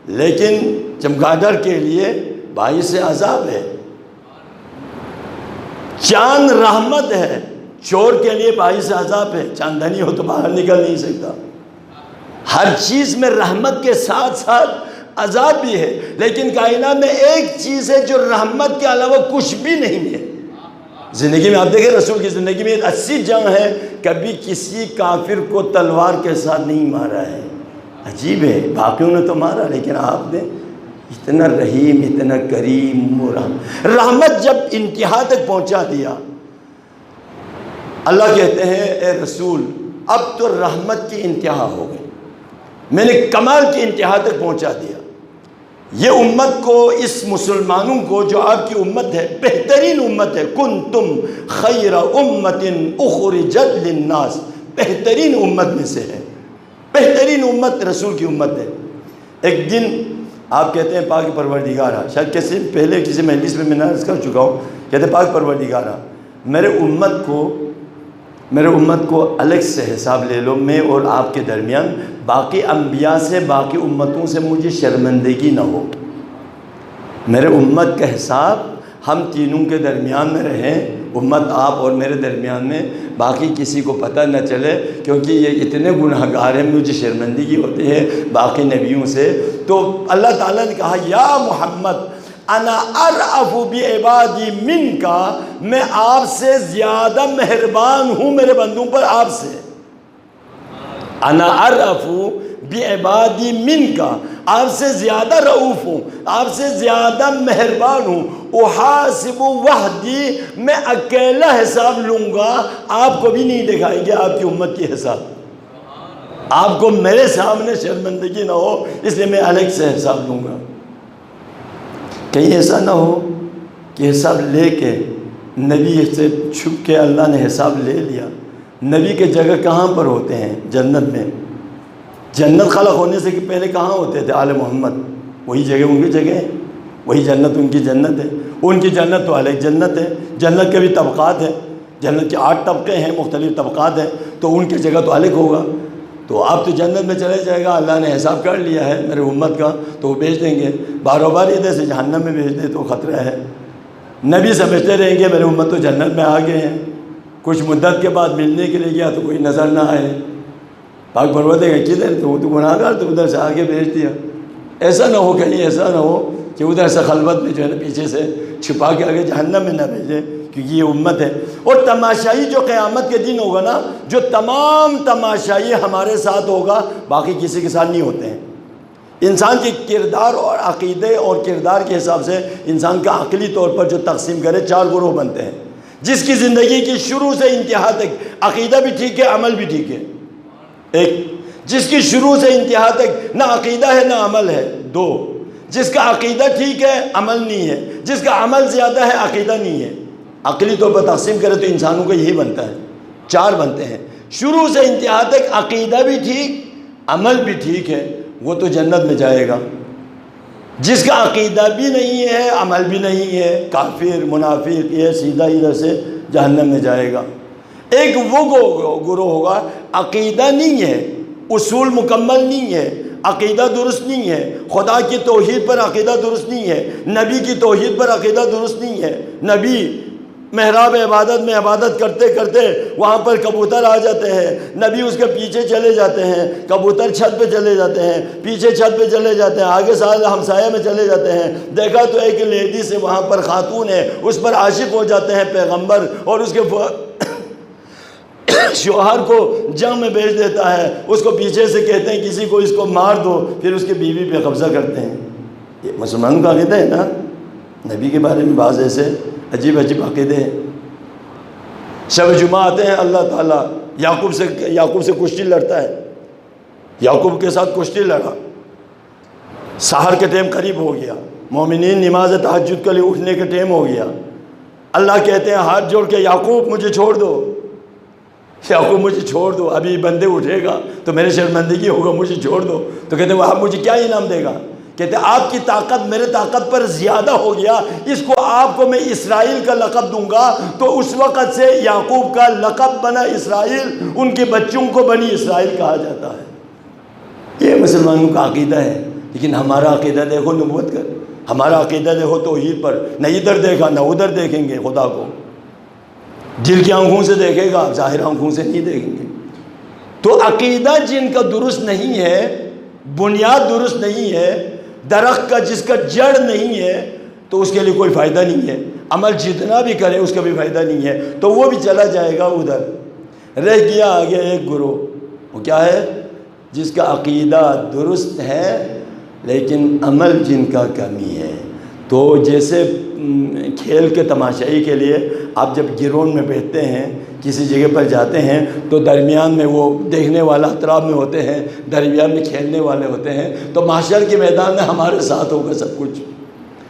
لیکن چمگادڑ کے لیے باعث عذاب ہے۔ چاند رحمت ہے، چور کے لیے باعث عذاب ہے، چاندنی ہو تو باہر نکل نہیں سکتا۔ ہر چیز میں رحمت کے ساتھ ساتھ عذاب بھی ہے، لیکن کائنات میں ایک چیز ہے جو رحمت کے علاوہ کچھ بھی نہیں ہے۔ زندگی میں آپ دیکھیں رسول کی زندگی میں 80 جنگ ہے، کبھی کسی کافر کو تلوار کے ساتھ نہیں مارا ہے۔ عجیب ہے، باقیوں نے تو مارا، لیکن آپ نے اتنا رحیم، اتنا کریم و رحمت جب انتہا تک پہنچا دیا، اللہ کہتے ہیں اے رسول اب تو رحمت کی انتہا ہو گئی، میں نے کمال کی انتہا تک پہنچا دیا۔ یہ امت کو، اس مسلمانوں کو جو آپ کی امت ہے، بہترین امت ہے، کنتم خیر امت اخرجت للناس، بہترین امت میں سے ہے۔ بہترین امت رسول کی امت ہے۔ ایک دن آپ کہتے ہیں پاک پروردگارہ، شاید پہلے کسی مجلس میں نے عرض کر چکا ہوں، کہتے ہیں پاک پروردگارہ میرے امت کو الگ سے حساب لے لو، میں اور آپ کے درمیان باقی انبیاء سے، باقی امتوں سے مجھے شرمندگی نہ ہو۔ میرے امت کا حساب ہم تینوں کے درمیان میں رہیں، امت آپ اور میرے درمیان میں، باقی کسی کو پتہ نہ چلے، کیونکہ یہ اتنے گناہگار ہیں، مجھے شرمندگی ہوتی ہے باقی نبیوں سے۔ تو اللہ تعالیٰ نے کہا یا محمد انا ارأف بعبادی منک، میں آپ سے زیادہ مہربان ہوں میرے بندوں پر آپ سے۔ انا ارأف بعبادی منک، آپ سے زیادہ رؤوف ہوں، آپ سے زیادہ مہربان ہوں۔ احاسب وحدی، میں اکیلا حساب لوں گا، آپ کو بھی نہیں دکھائیں گے آپ کی امت کی حساب، آپ کو میرے سامنے شرمندگی نہ ہو، اس لیے میں الگ سے حساب لوں گا۔ کہیں ایسا نہ ہو کہ حساب لے کے نبی سے چھپ کے اللہ نے حساب لے لیا۔ نبی کے جگہ کہاں پر ہوتے ہیں؟ جنت میں۔ جنت خلق ہونے سے پہلے کہاں ہوتے تھے؟ آل محمد، وہی جگہ ان کی جگہ ہے، وہی جنت ان کی جنت ہے۔ ان کی جنت تو الگ جنت ہے، جنت کے بھی طبقات ہیں، جنت کے 8 طبقے ہیں، مختلف طبقات ہیں، تو ان کی جگہ تو الگ ہوگا۔ تو آپ تو جنت میں چلے جائے گا، اللہ نے حساب کر لیا ہے میرے امت کا، تو وہ بھیج دیں گے۔ باروں بار ادھر سے جہنم میں بھیج دے تو خطرہ ہے۔ نبی سمجھتے رہیں گے میرے امت تو جنت میں آ گئے ہیں، کچھ مدت کے بعد ملنے کے لیے گیا تو کوئی نظر نہ آئے، پاک پروردگار کدھر، تو وہ تو گناہگار، تو ادھر سے آگے بھیج دیا۔ ایسا نہ ہو، کہیں ایسا نہ ہو کہ ادھر سے خلوت میں جو ہے نا پیچھے سے چھپا کے آگے جہنم میں نہ بھیجے، کیونکہ یہ امت ہے۔ اور تماشائی جو قیامت کے دن ہوگا نا، جو تمام تماشائی ہمارے ساتھ ہوگا، باقی کسی کے ساتھ نہیں ہوتے ہیں۔ انسان کے کردار اور عقیدے اور کردار کے حساب سے انسان کا عقلی طور پر جو تقسیم کرے 4 گروہ بنتے ہیں، جس کی زندگی کی شروع سے انتہا تک عقیدہ بھی ٹھیک ہے، عمل بھی ٹھیک ہے۔ ایک، جس کی شروع سے انتہا تک نہ عقیدہ ہے نہ عمل ہے۔ 2، جس کا عقیدہ ٹھیک ہے عمل نہیں ہے، جس کا عمل زیادہ ہے عقیدہ نہیں ہے۔ عقلی طور پر تقسیم کرے تو انسانوں کا یہی بنتا ہے، 4 بنتے ہیں۔ شروع سے انتہا تک عقیدہ بھی ٹھیک، عمل بھی ٹھیک ہے، وہ تو جنت میں جائے گا۔ جس کا عقیدہ بھی نہیں ہے، عمل بھی نہیں ہے، کافر منافق، یہ سیدھا ادھر سے جہنم میں جائے گا۔ ایک وہ گروہ ہوگا عقیدہ نہیں ہے، اصول مکمل نہیں ہے، عقیدہ درست نہیں ہے، خدا کی توحید پر عقیدہ درست نہیں ہے، نبی کی توحید پر عقیدہ درست نہیں ہے۔ نبی محراب عبادت میں عبادت کرتے کرتے وہاں پر کبوتر آ جاتے ہیں، نبی اس کے پیچھے چلے جاتے ہیں، کبوتر چھت پہ چلے جاتے ہیں، پیچھے چھت پہ چلے جاتے ہیں، آگے سارے ہمسایہ میں چلے جاتے ہیں۔ دیکھا تو ایک لیڈی سے وہاں پر خاتون ہے، اس پر عاشق ہو جاتے ہیں پیغمبر، اور اس کے شوہر کو جنگ میں بھیج دیتا ہے، اس کو پیچھے سے کہتے ہیں کسی کو اس کو مار دو، پھر اس کی بیوی پہ قبضہ کرتے ہیں۔ یہ مسلمانوں کا عقیدہ ہے نا؟ نبی کے بارے میں بعض ایسے عجیب عجیب عقیدے ہیں۔ شب جمعہ آتے ہیں، اللہ تعالیٰ یعقوب سے کشتی لڑتا ہے، یعقوب کے ساتھ کشتی لڑا، سحر کے ٹائم قریب ہو گیا، مومنین نماز تہجد کے لیے اٹھنے کے ٹائم ہو گیا، اللہ کہتے ہیں ہاتھ جوڑ کے یعقوب مجھے چھوڑ دو، یعقوب مجھے چھوڑ دو، ابھی بندے اٹھے گا تو میرے شرمندگی ہوگا، مجھے چھوڑ دو۔ تو کہتے ہیں آپ مجھے کیا انعام دے گا؟ کہتے ہیں آپ کی طاقت میرے طاقت پر زیادہ ہو گیا، اس کو آپ کو میں اسرائیل کا لقب دوں گا۔ تو اس وقت سے یعقوب کا لقب بنا اسرائیل، ان کے بچوں کو بنی اسرائیل کہا جاتا ہے۔ یہ مسلمانوں کا عقیدہ ہے، لیکن ہمارا عقیدہ دیکھو نبوت کا، ہمارا عقیدہ دیکھو توحید پر، نہ ادھر دیکھا نہ ادھر دیکھیں گے خدا کو، دل کی آنکھوں سے دیکھے گا، ظاہر آنکھوں سے نہیں دیکھیں گے۔ تو عقیدہ جن کا درست نہیں ہے، بنیاد درست نہیں ہے، درخت کا جس کا جڑ نہیں ہے، تو اس کے لیے کوئی فائدہ نہیں ہے، عمل جتنا بھی کرے اس کا بھی فائدہ نہیں ہے، تو وہ بھی چلا جائے گا ادھر۔ رہ گیا آگے ایک گروہ، وہ کیا ہے؟ جس کا عقیدہ درست ہے لیکن عمل جن کا کمی ہے۔ تو جیسے کھیل کے تماشائی کے لیے آپ جب گراؤنڈ میں بیٹھتے ہیں، کسی جگہ پر جاتے ہیں، تو درمیان میں وہ دیکھنے والا اطراف میں ہوتے ہیں، درمیان میں کھیلنے والے ہوتے ہیں، تو محشر کے میدان میں ہمارے ساتھ ہوگا سب کچھ،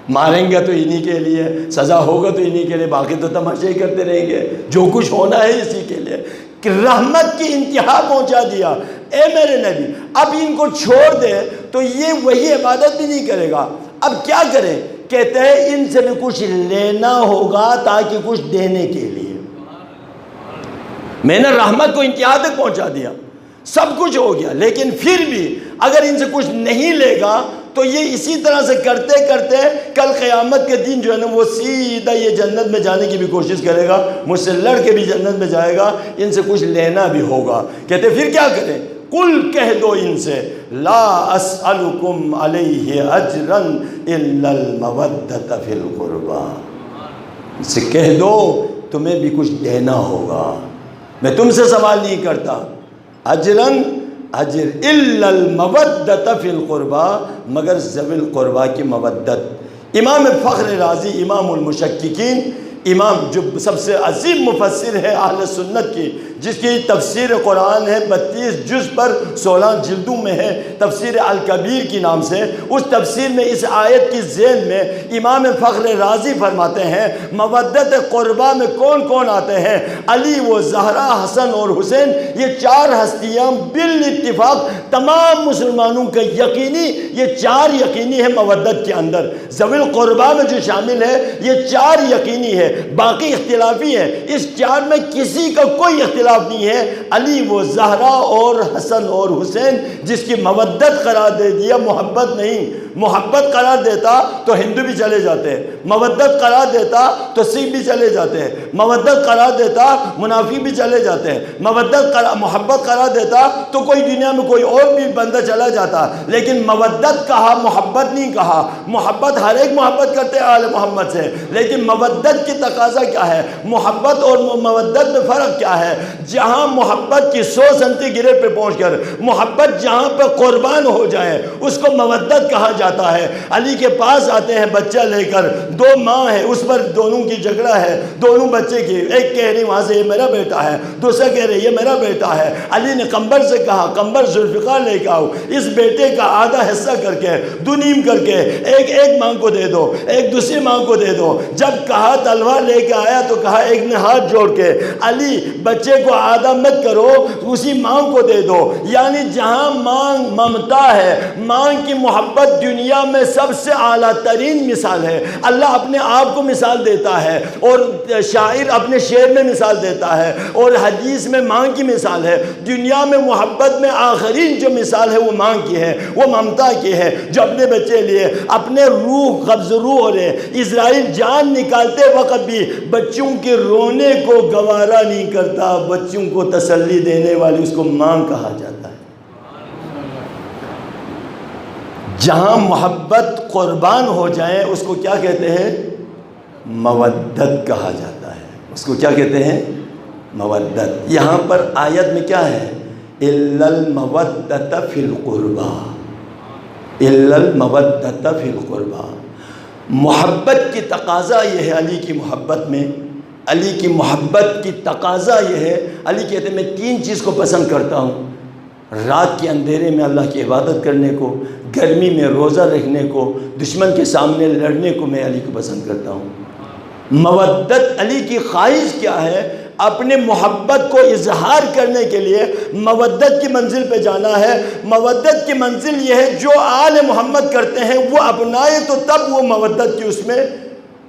ماریں گے تو انہی کے لیے، سزا ہوگا تو انہی کے لیے، باقی تو تماشائی کرتے رہیں گے، جو کچھ ہونا ہے اسی کے لیے۔ کہ رحمت کی انتہا پہنچا دیا، اے میرے نبی اب ان کو چھوڑ دے تو یہ وہی عبادت بھی نہیں کرے گا، اب کیا کریں؟ کہتے ہیں ان سے بھی کچھ لینا ہوگا تاکہ کچھ دینے کے لیے۔ میں نے رحمت کو انتہا تک پہنچا دیا، سب کچھ ہو گیا، لیکن پھر بھی اگر ان سے کچھ نہیں لے گا تو یہ اسی طرح سے کرتے کرتے کل قیامت کے دن جو ہے نا وہ سیدھا یہ جنت میں جانے کی بھی کوشش کرے گا، مجھ سے لڑ کے بھی جنت میں جائے گا، ان سے کچھ لینا بھی ہوگا۔ کہتے پھر کیا کریں؟ قل کہہ دو ان سے لا اسألکم علیہ اجرا الا المودۃ فی القربی، ان سے کہہ دو تمہیں بھی کچھ دینا ہوگا، میں تم سے سوال نہیں کرتا، اجرن اجر الا المودۃ فی القربی، مگر ذوی القربی کی مودت۔ امام فخر رازی امام المشککین، امام جو سب سے عظیم مفسر ہے اہل سنت کی، جس کی تفسیر قرآن ہے 32 جز پر 16 جلدوں میں ہے، تفسیر الکبیر کی نام سے، اس تفسیر میں اس آیت کی ذیل میں امام فخر رازی فرماتے ہیں مودت قربہ میں کون کون آتے ہیں؟ علی و زہرا، حسن اور حسین، یہ 4 ہستیاں بالاتفاق تمام مسلمانوں کا یقینی، یہ 4 یقینی ہے مودت کے اندر۔ ذوی القربہ میں جو شامل ہے یہ 4 یقینی ہے، باقی اختلافی ہے، اس 4 میں کسی کا کوئی اختلاف نہیں ہے۔ علی و زہرا اور حسن اور حسین، جس کی مودت قرار دے دیا، محبت نہیں، محبت قرار دیتا تو ہندو بھی چلے جاتے ہیں، مودت قرار دیتا تو سکھ بھی چلے جاتے ہیں، مودت قرار دیتا منافی بھی چلے جاتے ہیں، محبت قرار دیتا تو کوئی دنیا میں کوئی اور بھی بندہ چلا جاتا، لیکن مودت کہا، محبت نہیں کہا۔ محبت ہر ایک محبت کرتے ہیں آل محمد سے، لیکن مودت کی تقاضا کیا ہے؟ محبت اور مودت میں فرق کیا ہے؟ جہاں محبت کی 100 سنتی گرے پہ پہنچ کر محبت جہاں پہ قربان ہو جائے اس کو مودت کہا جاتا ہے۔ علی کے پاس آتے ہیں بچہ لے کر، 2 ماں ہے، اس پر دونوں کی جھگڑا ہے، دونوں بچے کی، ایک کہہ رہی وہاں سے یہ میرا بیٹا ہے، دوسرا کہہ رہے یہ میرا بیٹا ہے۔ علی نے قمبر سے کہا قمبر ذوالفقار لے کے آؤ، اس بیٹے کا آدھا حصہ کر کے 2 نیم کر کے ایک ماں کو دے دو، ایک دوسری ماں کو دے دو۔ جب کہا تلوار لے کے آیا تو کہا ایک نے ہاتھ جوڑ کے علی بچے کو آدھا مت کرو، اسی ماں کو دے دو۔ یعنی جہاں ماں ممتا ہے، ماں کی محبت دنیا میں سب سے اعلیٰ ترین مثال ہے۔ اللہ اپنے آپ کو مثال دیتا ہے، اور شاعر اپنے شعر میں مثال دیتا ہے، اور حدیث میں ماں کی مثال ہے۔ دنیا میں محبت میں آخرین جو مثال ہے وہ ماں کی ہے، وہ ممتا کی ہے، جو اپنے بچے لیے اپنے روح قبض روح ہو رہے، اسرائیل جان نکالتے وقت بھی بچوں کے رونے کو گوارا نہیں کرتا، بچوں کو تسلی دینے والی اس کو ماں کہا جاتا ہے۔ جہاں محبت قربان ہو جائے اس کو کیا کہتے ہیں؟ مودت کہا جاتا ہے، اس کو کیا کہتے ہیں؟ مودت۔ یہاں پر آیت میں کیا ہے؟ الا المودۃ فی القربی، الا المودۃ فی القربی۔ محبت کی تقاضا یہ ہے علی کی محبت میں، علی کی محبت کی تقاضا یہ ہے، علی کہتے ہیں میں 3 چیز کو پسند کرتا ہوں، رات کے اندھیرے میں اللہ کی عبادت کرنے کو، گرمی میں روزہ رکھنے کو، دشمن کے سامنے لڑنے کو میں علی کو پسند کرتا ہوں۔ مودت علی کی خواہش کیا ہے؟ اپنے محبت کو اظہار کرنے کے لیے مودت کی منزل پہ جانا ہے۔ مودت کی منزل یہ ہے جو آل محمد کرتے ہیں وہ اپنائے تو تب وہ مودت کی اس میں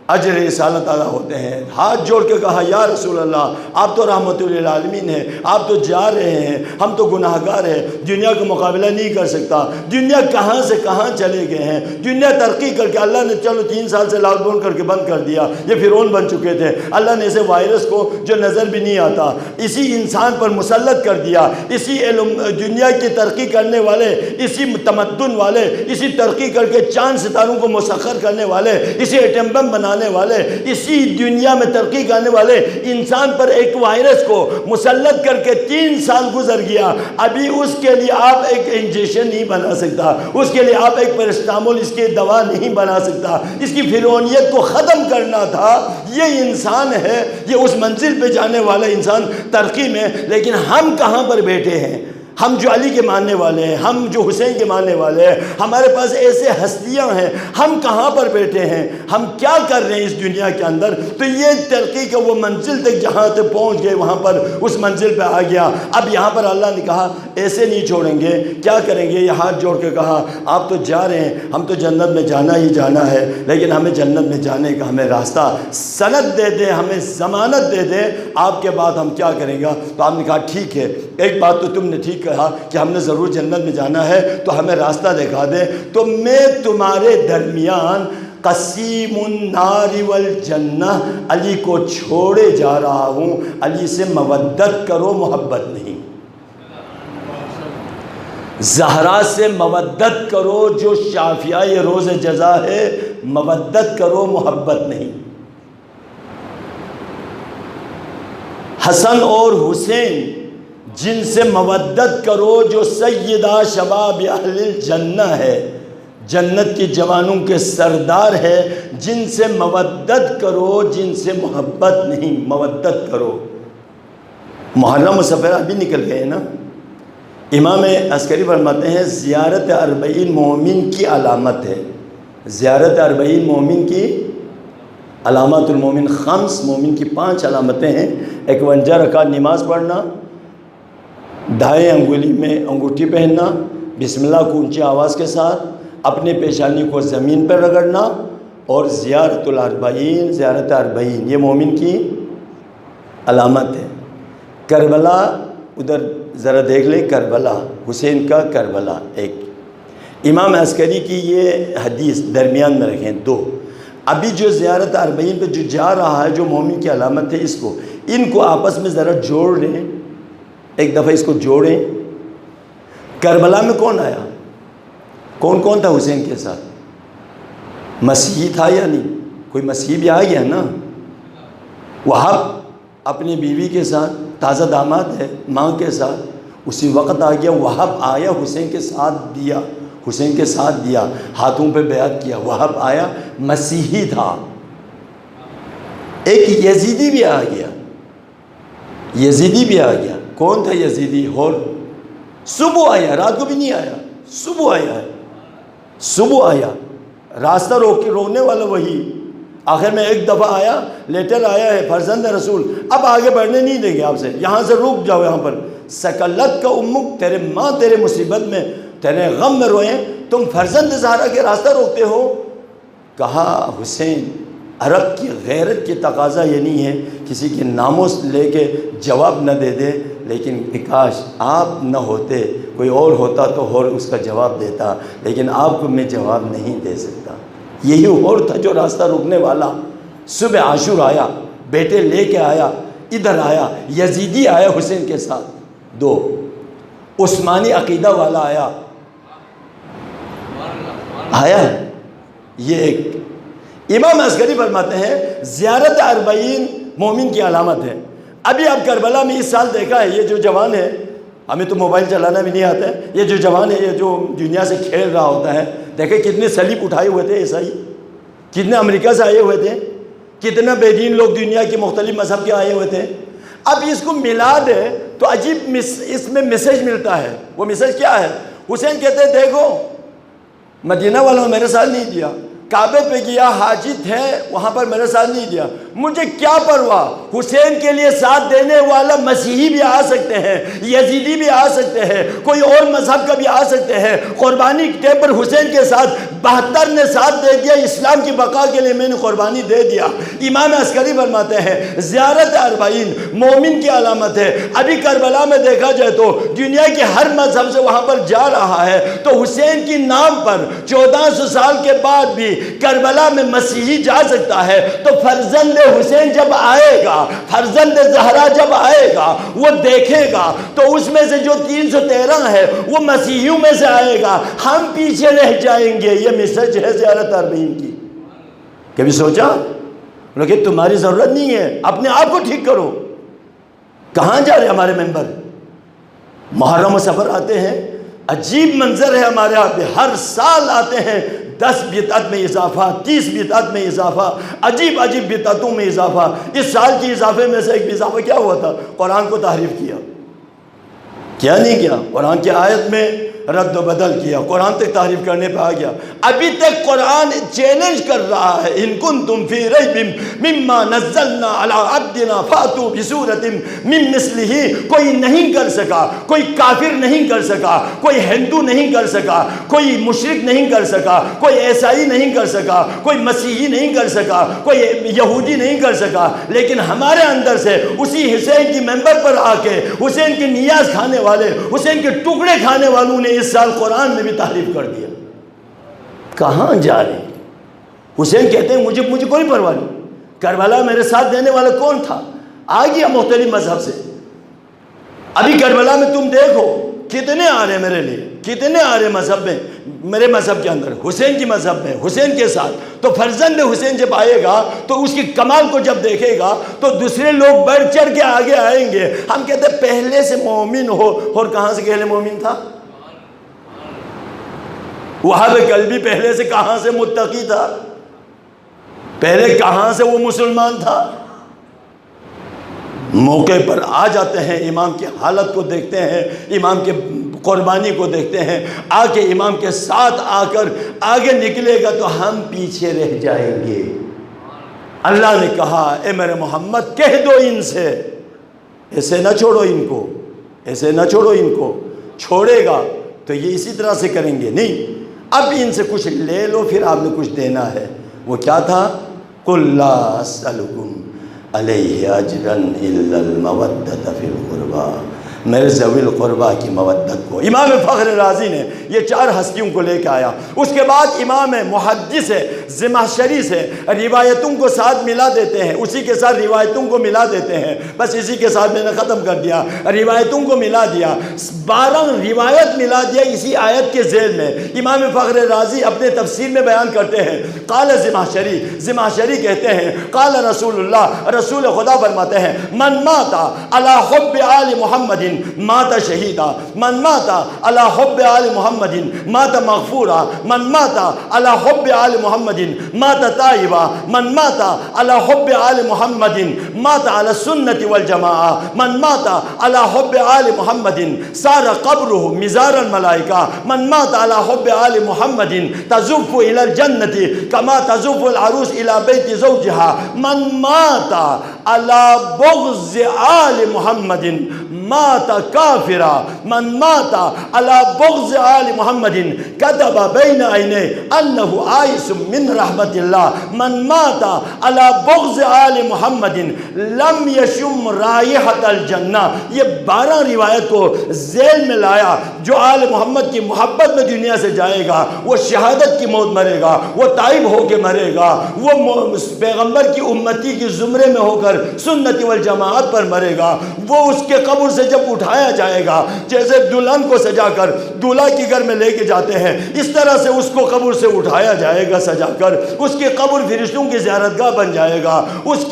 اجر رسالت ادا ہوتے ہیں۔ ہاتھ جوڑ کے کہا یا رسول اللہ آپ تو رحمت للعالمین ہیں، آپ تو جا رہے ہیں، ہم تو گناہ گار ہیں، دنیا کا مقابلہ نہیں کر سکتا، دنیا کہاں سے کہاں چلے گئے ہیں، دنیا ترقی کر کے اللہ نے چلو 3 سال سے لاک ڈاؤن کر کے بند کر دیا، یہ فرعون بن چکے تھے، اللہ نے اسے وائرس کو جو نظر بھی نہیں آتا اسی انسان پر مسلط کر دیا، اسی علم دنیا کی ترقی کرنے والے، اسی تمدن والے، اسی ترقی کر کے چاند ستاروں کو مسخر کرنے والے، اسی ایٹم بم بنانے والے، اسی دنیا میں ترقی کرنے والے انسان پر ایک وائرس کو مسلط کر کے 3 سال گزر گیا۔ ابھی اس کے لیے آپ ایک انجیکشن نہیں بنا سکتا، اس کے لیے آپ ایک پیراسٹامول اس کی دوا نہیں بنا سکتا، اس کی فرعونیت کو ختم کرنا تھا۔ یہ انسان ہے، یہ اس منزل پہ جانے والا انسان ترقی میں، لیکن ہم کہاں پر بیٹھے ہیں؟ ہم جو علی کے ماننے والے ہیں، ہم جو حسین کے ماننے والے ہیں، ہمارے پاس ایسے ہستیاں ہیں، ہم کہاں پر بیٹھے ہیں، ہم کیا کر رہے ہیں اس دنیا کے اندر؟ تو یہ ترقی کا وہ منزل تک جہاں تک پہنچ گئے، وہاں پر اس منزل پہ آ گیا۔ اب یہاں پر اللہ نے کہا ایسے نہیں چھوڑیں گے، کیا کریں گے؟ یہ ہاتھ جوڑ کے کہا آپ تو جا رہے ہیں، ہم تو جنت میں جانا ہی جانا ہے، لیکن ہمیں جنت میں جانے کا ہمیں راستہ سند دے دیں، ہمیں ضمانت دے دیں، آپ کے بعد ہم کیا کریں گا؟ تو آپ نے کہا ٹھیک ہے، ایک بات تو تم نے ٹھیک کہا کہ ہم نے ضرور جنت میں جانا ہے، تو ہمیں راستہ دکھا دے، تو میں تمہارے درمیان قسیم النار والجنہ علی کو چھوڑے جا رہا ہوں، علی سے مودت کرو، محبت نہیں، زہرا سے مودت کرو، جو شافعہ یہ روز جزا ہے، مودت کرو، محبت نہیں۔ حسن اور حسین جن سے مودت کرو، جو سیدہ شباب اہل الجنہ ہے، جنت کی جوانوں کے سردار ہے، جن سے مودت کرو، جن سے محبت نہیں، مودت کرو۔ محرم و صفر ابھی نکل گئے نا۔ امام عسکری فرماتے ہیں زیارت 40 مومن کی علامت ہے، زیارت 40 مومن کی علامات المومن خمس، مومن کی 5 علامتیں ہیں۔ 51 رکعت نماز پڑھنا، دائیں انگلی میں انگوٹھی پہننا، بسم اللہ کو اونچی آواز کے ساتھ، اپنے پیشانی کو زمین پر رگڑنا، اور زیارت الاربعین، زیارت 40 یہ مومن کی علامت ہے۔ کربلا ادھر ذرا دیکھ لیں، کربلا حسین کا کربلا ایک۔ امام عسکری کی یہ حدیث درمیان میں رکھیں 2۔ ابھی جو زیارت 40 پہ جو جا رہا ہے، جو مومن کی علامت ہے، اس کو ان کو آپس میں ذرا جوڑ لیں، ایک دفعہ اس کو جوڑیں۔ کربلا میں کون آیا؟ کون کون تھا حسین کے ساتھ؟ مسیحی تھا یا نہیں؟ کوئی مسیحی بھی آ گیا نا۔ وہاب اپنی بیوی کے ساتھ، تازہ داماد ہے، ماں کے ساتھ، اسی وقت آ گیا۔ وہاب آیا، حسین کے ساتھ دیا، حسین کے ساتھ دیا، ہاتھوں پہ بیعت کیا۔ وہاب آیا، مسیحی تھا۔ ایک یزیدی بھی آ گیا، یزیدی بھی آ گیا۔ کون تھا یزیدی؟ اور صبح آیا، رات کو بھی نہیں آیا، صبح آیا ہے، صبح آیا، راستہ روکنے والا وہی۔ آخر میں ایک دفعہ آیا، لیٹر آیا ہے، فرزند رسول، اب آگے بڑھنے نہیں دیں گے آپ سے، یہاں سے رک جاؤ، یہاں پر سکلت کا امک، تیرے ماں تیرے مصیبت میں، تیرے غم میں روئیں، تم فرزند زہرا کے راستہ روکتے ہو۔ کہا حسین، عرب کی غیرت کی تقاضا یہ نہیں ہے کسی کے ناموس لے کے جواب نہ دے دے، لیکن کاش آپ نہ ہوتے، کوئی اور ہوتا تو اور اس کا جواب دیتا، لیکن آپ کو میں جواب نہیں دے سکتا۔ یہی اور تھا جو راستہ روکنے والا۔ صبح عاشور آیا، بیٹے لے کے آیا، ادھر آیا، یزیدی آیا حسین کے ساتھ 2، عثمانی عقیدہ والا آیا، یہ ایک۔ امام عسکری فرماتے ہیں زیارت 40 مومن کی علامت ہے۔ ابھی آپ کربلا میں اس سال دیکھا ہے، یہ جو جوان ہے، ہمیں تو موبائل چلانا بھی نہیں آتا ہے، یہ جو جوان ہے، یہ جو دنیا سے کھیل رہا ہوتا ہے، دیکھیں کتنے سلیب اٹھائے ہوئے تھے عیسائی، کتنے امریکہ سے آئے ہوئے تھے، کتنے بے دین لوگ دنیا کے مختلف مذہب کے آئے ہوئے تھے۔ اب اس کو میلاد ہے تو عجیب اس میں میسیج ملتا ہے۔ وہ میسیج کیا ہے؟ حسین کہتے ہیں دیکھو مدینہ والوں نے میرے ساتھ نہیں دیا، کعبے پہ گیا، حاجی تھے وہاں پر میرے ساتھ نہیں دیا، مجھے کیا پرواہ، حسین کے لیے ساتھ دینے والا مسیحی بھی آ سکتے ہیں، یزیدی بھی آ سکتے ہیں، کوئی اور مذہب کا بھی آ سکتے ہیں، قربانی کے پر حسین کے ساتھ 72 نے ساتھ دے دیا، اسلام کی بقا کے لیے میں نے قربانی دے دیا۔ امام عسکری فرماتے ہیں زیارت 40 مومن کی علامت ہے۔ ابھی کربلا میں دیکھا جائے تو دنیا کے ہر مذہب سے وہاں پر جا رہا ہے، تو حسین کی نام پر 1400 سال کے بعد بھی کربلا میں مسیحی جا سکتا ہے، تو فرزند حسین جب آئے گا، فرزند زہرا جب آئے گا، وہ دیکھے گا تو اس میں سے جو 313 ہے وہ مسیحیوں میں سے آئے گا، ہم پیچھے رہ جائیں گے۔ یہ میسج ہے زیارت 40 کی۔ کبھی سوچا کہ تمہاری ضرورت نہیں ہے، اپنے آپ کو ٹھیک کرو۔ کہاں جا رہے ہمارے ممبر؟ محرم و صفر آتے ہیں، عجیب منظر ہے ہمارے ہاں پہ، ہر سال آتے ہیں، 10 بدعت میں اضافہ، 30 بدعت میں اضافہ، عجیب عجیب بدعتوں میں اضافہ۔ اس سال کی اضافے میں سے ایک اضافہ کیا ہوا تھا؟ قرآن کو تحریف کیا۔ کیا نہیں کیا؟ قرآن کی آیت میں رد و بدل کیا، قرآن تک تعریف کرنے پہ آ گیا۔ ابھی تک قرآن چیلنج کر رہا ہے، ان کنتم فی ریب مما نزلنا علی عبدنا فاتوا بسورۃ من مثلہ۔ کوئی نہیں کر سکا، کوئی کافر نہیں کر سکا، کوئی ہندو نہیں کر سکا، کوئی مشرک نہیں کر سکا، کوئی عیسائی نہیں کر سکا، کوئی مسیحی نہیں کر سکا، کوئی یہودی نہیں کر سکا، لیکن ہمارے اندر سے اسی حسین کی ممبر پر آ کے حسین کی نیاز کھانے والے، حسین کے ٹکڑے کھانے والوں نے اس سال قرآن میں بھی تحریف کر دیا۔ کہاں جا رہے ہیں؟ حسین کہتے ہیں مجھے کوئی پرواہ نہیں، کربلا میرے ساتھ دینے والا کون تھا؟ آ گیا مختلف مذہب سے۔ ابھی کربلا میں تم دیکھو کتنے آ رہے ہیں میرے لیے، کتنے آ رہے ہیں مذہب میں، میرے مذہب کے اندر، حسین کی مذہب میں، حسین کے ساتھ۔ تو فرزند حسین جب آئے گا تو اس کی کمال کو جب دیکھے گا تو دوسرے لوگ بڑھ چڑھ کے آگے آئیں گے۔ ہم کہتے ہیں پہلے سے مومن ہو، اور کہاں سے پہلے مومن تھا؟ وہاب قلبی پہلے سے کہاں سے متقی تھا؟ پہلے کہاں سے وہ مسلمان تھا؟ موقع پر آ جاتے ہیں، امام کی حالت کو دیکھتے ہیں، امام کے قربانی کو دیکھتے ہیں، آ کے امام کے ساتھ آ کر آگے نکلے گا تو ہم پیچھے رہ جائیں گے۔ اللہ نے کہا اے میرے محمد کہہ دو ان سے، ایسے نہ چھوڑو ان کو، ایسے نہ چھوڑو ان کو۔ چھوڑے گا تو یہ اسی طرح سے کریں گے نہیں، اب ان سے کچھ لے لو، پھر آپ نے کچھ دینا ہے۔ وہ کیا تھا؟ قُلْ لَا أَسْأَلُكُمْ عَلَيْهِ أَجْرًا إِلَّا الْمَوَدَّةَ فِي الْقُرْبَى، میرے ذوی القربہ کی مودت کو۔ امام فخر رازی نے یہ 4 ہستیوں کو لے کے آیا۔ اس کے بعد امام محدث زمخشری سے روایتوں کو ساتھ ملا دیتے ہیں، اسی کے ساتھ روایتوں کو ملا دیتے ہیں۔ بس اسی کے ساتھ میں نے ختم کر دیا، روایتوں کو ملا دیا، 12 روایت ملا دیا اسی آیت کے ذیل میں۔ امام فخر رازی اپنے تفسیر میں بیان کرتے ہیں، قال زمخشری کہتے ہیں قال رسول اللہ، رسول خدا فرماتے ہیں من مات علی حب آل محمد مات شہیدا، من مات علی حب آل محمد مات مغفورا، من مات علی حب آل محمد مات تائبا، من مات علی حب آل محمد مات علی السنة والجماعہ، من مات علی حب آل محمد سار قبره مزار الملائکہ، من مات علی حب آل محمد تزف الى الجنة كما تزف العروس الى بیت زوجها، من مات علی بغض آل محمد مات کافرا، من مات علی بغض آل محمد کتب بین عینے انہ آئس من رحمت اللہ، من مات علی بغض آل محمد لم یشم رائحۃ الجنہ۔ یہ 12 روایت کو ذیل میں لایا۔ جو آل محمد کی محبت میں دنیا سے جائے گا وہ شہادت کی موت مرے گا، وہ تائب ہو کے مرے گا، وہ پیغمبر کی امتی کی زمرے میں ہو کر سنت والجماعت پر مرے گا۔ وہ اس کے قبر سے جب اٹھایا جائے گا، جیسے دلہن کو سجا کر دولہا کی گھر میں لے کے جاتے ہیں، اس طرح سے اس کو قبر سے اٹھایا جائے گا سجا کر۔ اس کی قبر فرشتوں کی زیارتگاہ بن جائے گا، اس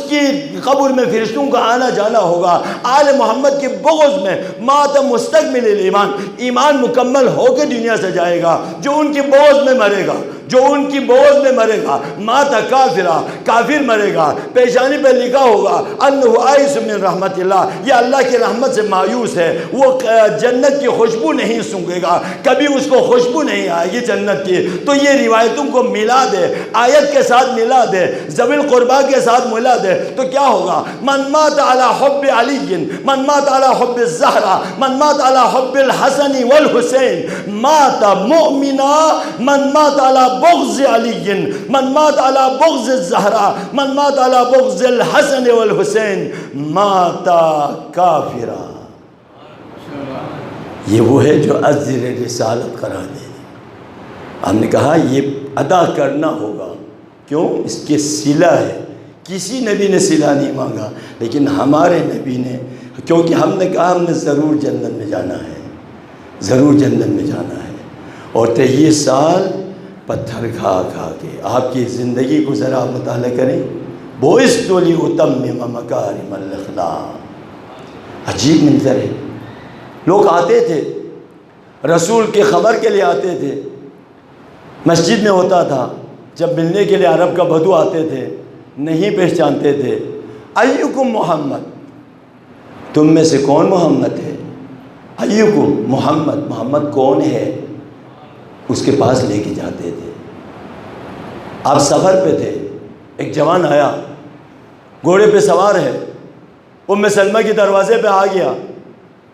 کی قبر میں فرشتوں کا آنا جانا ہوگا۔ آل محمد کی بغض میں مات مستقبل الایمان، ایمان مکمل ہو کے دنیا سے جائے گا۔ جو ان کی بغض میں مرے گا، جو ان کی بغض میں مرے گا، مات کافرا، کافر مرے گا۔ پیشانی پہ لکھا ہوگا انہ آئس من رحمت اللہ، یہ اللہ کی رحمت سے مایوس ہے، وہ جنت کی خوشبو نہیں سونگے گا، کبھی اس کو خوشبو نہیں آئے گی جنت کی۔ تو یہ روایتوں کو ملا دے، آیت کے ساتھ ملا دے، ذوی القربہ کے ساتھ ملا دے، تو کیا ہوگا؟ من مات علی حب علی، من مات علی حب الزہرا، من مات علی حب الحسن والحسین مات مؤمنا، من مات علی بغض علی، من مات علی بغض الزہرا، من مات علی بغض الحسن والحسین مات کافرا۔ یہ وہ ہے جو عزر رسالت قرار دے۔ ہم نے کہا یہ ادا کرنا ہوگا، کیوں؟ اس کے صلہ ہے۔ کسی نبی نے صلہ نہیں مانگا، لیکن ہمارے نبی نے، کیونکہ ہم نے کہا ہم نے ضرور جنت میں جانا ہے، ضرور جنت میں جانا ہے۔ اور 23 سال پتھر کھا کھا کے آپ کی زندگی کو ذرا مطالعہ کریں۔ بوئست لیتمم مکارم الاخلاق، عجیب منظر ہے۔ لوگ آتے تھے، رسول کے خبر کے لیے آتے تھے، مسجد میں ہوتا تھا، جب ملنے کے لیے عرب کا بدو آتے تھے، نہیں پہچانتے تھے۔ ایکم محمد، تم میں سے کون محمد ہے؟ ایکم محمد، محمد کون ہے، اس کے پاس لے کے جاتے تھے۔ آپ سفر پہ تھے، ایک جوان آیا، گھوڑے پہ سوار ہے، ام سلمہ کے دروازے پہ آ گیا،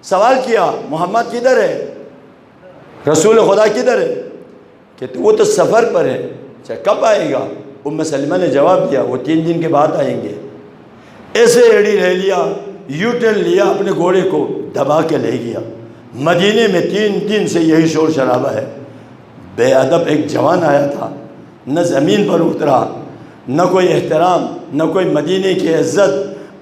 سوال کیا محمد کدھر ہے، رسول خدا کدھر ہے؟ کہتے وہ تو سفر پر ہے، اچھا کب آئے گا؟ ام سلمہ نے جواب دیا وہ 3 دن کے بعد آئیں گے۔ ایسے ایڑی لے لیا، یو ٹرن لیا، اپنے گھوڑے کو دبا کے لے گیا۔ مدینے میں 3 دن سے یہی شور شرابہ ہے۔ بے ادب ایک جوان آیا تھا، نہ زمین پر اترا، نہ کوئی احترام، نہ کوئی مدینے کی عزت،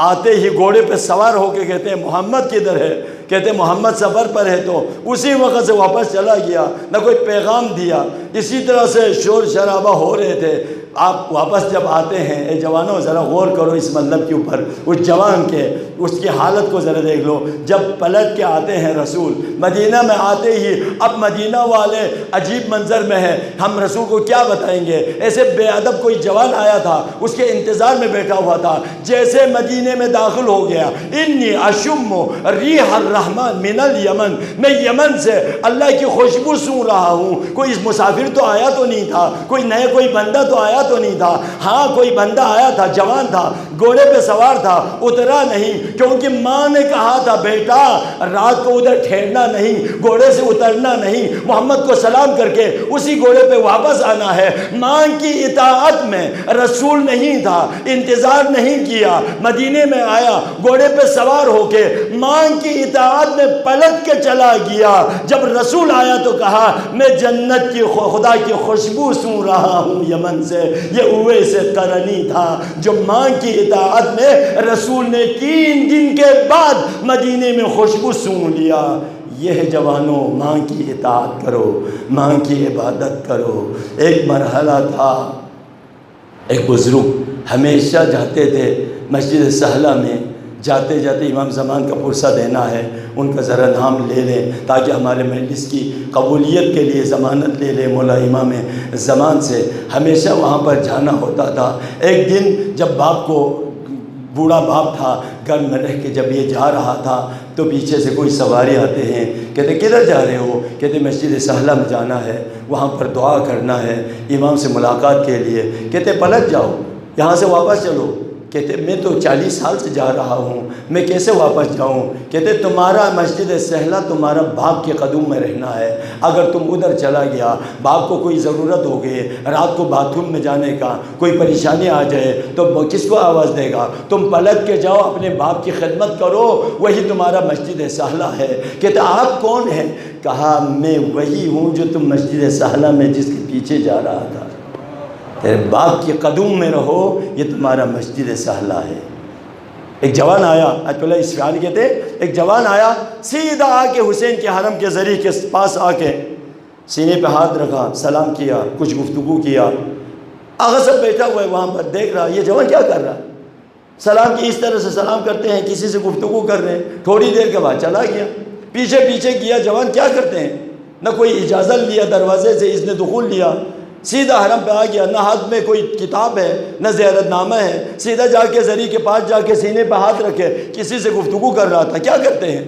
آتے ہی گھوڑے پہ سوار ہو کے کہتے ہیں محمد کدھر ہے؟ کہتے ہیں محمد سفر پر ہے، تو اسی وقت سے واپس چلا گیا، نہ کوئی پیغام دیا۔ اسی طرح سے شور شرابہ ہو رہے تھے۔ آپ واپس جب آتے ہیں، اے جوانوں ذرا غور کرو اس مطلب کے اوپر، اس جوان کے اس کی حالت کو ذرا دیکھ لو۔ جب پلٹ کے آتے ہیں رسول مدینہ میں، آتے ہی اب مدینہ والے عجیب منظر میں ہیں، ہم رسول کو کیا بتائیں گے؟ ایسے بے ادب کوئی جوان آیا تھا، اس کے انتظار میں بیٹھا ہوا تھا۔ جیسے مدینے میں داخل ہو گیا، انی اشم ریح الرحمن من الیمن، میں یمن سے اللہ کی خوشبو سون رہا ہوں۔ کوئی مسافر تو آیا تو نہیں تھا، کوئی نئے کوئی بندہ تو آیا تو نہیں تھا۔ ہاں کوئی بندہ آیا تھا، جوان تھا، گھوڑے پہ سوار تھا، اترا نہیں، کیونکہ ماں نے کہا تھا بیٹا رات کو ادھر ٹھہرنا نہیں، گھوڑے سے اترنا نہیں، محمد کو سلام کر کے اسی گھوڑے پہ واپس آنا ہے۔ ماں کی اطاعت میں رسول نہیں تھا، انتظار نہیں کیا، مدینے میں آیا، گھوڑے پہ سوار ہو کے ماں کی اطاعت میں پلٹ کے چلا گیا۔ جب رسول آیا تو کہا میں جنت کی خدا کی خوشبو سون رہا ہوں یمن سے۔ یہ اویس قرنی تھا جو ماں کی اطاعت میں رسول نے 3 دن کے بعد مدینے میں خوشبو سون لیا۔ یہ جوانوں ماں کی اطاعت کرو، ماں کی عبادت کرو۔ ایک مرحلہ تھا، ایک بزرگ ہمیشہ جاتے تھے مسجد سہلہ میں، جاتے جاتے امام زمان کا پرسہ دینا ہے، ان کا ذرا نام لے لیں تاکہ ہمارے مجلس کی قبولیت کے لیے ضمانت لے لیں مولا امام زمان سے۔ ہمیشہ وہاں پر جانا ہوتا تھا۔ ایک دن جب باپ کو، بوڑھا باپ تھا، گھر میں رہ کے جب یہ جا رہا تھا تو پیچھے سے کوئی سواری آتے ہیں، کہتے کدھر جا رہے ہو؟ کہتے مسجد سہلہ میں جانا ہے، وہاں پر دعا کرنا ہے امام سے ملاقات کے لیے۔ کہتے پلٹ جاؤ، یہاں سے واپس چلو۔ کہتے میں تو 40 سال سے جا رہا ہوں، میں کیسے واپس جاؤں؟ کہتے تمہارا مسجد سہلہ تمہارا باپ کے قدم میں رہنا ہے، اگر تم ادھر چلا گیا، باپ کو کوئی ضرورت ہو گئی، رات کو باتھ روم میں جانے کا کوئی پریشانی آ جائے تو کس کو آواز دے گا؟ تم پلٹ کے جاؤ، اپنے باپ کی خدمت کرو، وہی تمہارا مسجد سہلہ ہے۔ کہتے آپ کون ہیں؟ کہا میں وہی ہوں جو تم مسجد سہلہ میں جس کے پیچھے جا رہا تھا۔ تیرے باپ کے قدم میں رہو، یہ تمہارا مسجد سہلہ ہے۔ ایک جوان آیا، اچھا اسفیان کہتے، ایک جوان آیا، سیدھا آ کے حسین کے حرم کے ذریعے کے پاس آ کے سینے پہ ہاتھ رکھا، سلام کیا، کچھ گفتگو کیا۔ آغا سب بیٹھا ہوا ہے وہاں پر، دیکھ رہا یہ جوان کیا کر رہا ہے، سلام کی اس طرح سے سلام کرتے ہیں، کسی سے گفتگو کر رہے ہیں۔ تھوڑی دیر کے بعد چلا گیا، پیچھے پیچھے گیا، جوان کیا کرتے ہیں، نہ کوئی اجازت لیا، دروازے سے اس نے دخول لیا، سیدھا حرم پہ آ گیا، نہ ہاتھ میں کوئی کتاب ہے نہ زیارت نامہ ہے، سیدھا جا کے ذریعے کے پاس جا کے سینے پہ ہاتھ رکھے کسی سے گفتگو کر رہا تھا۔ کیا کرتے ہیں؟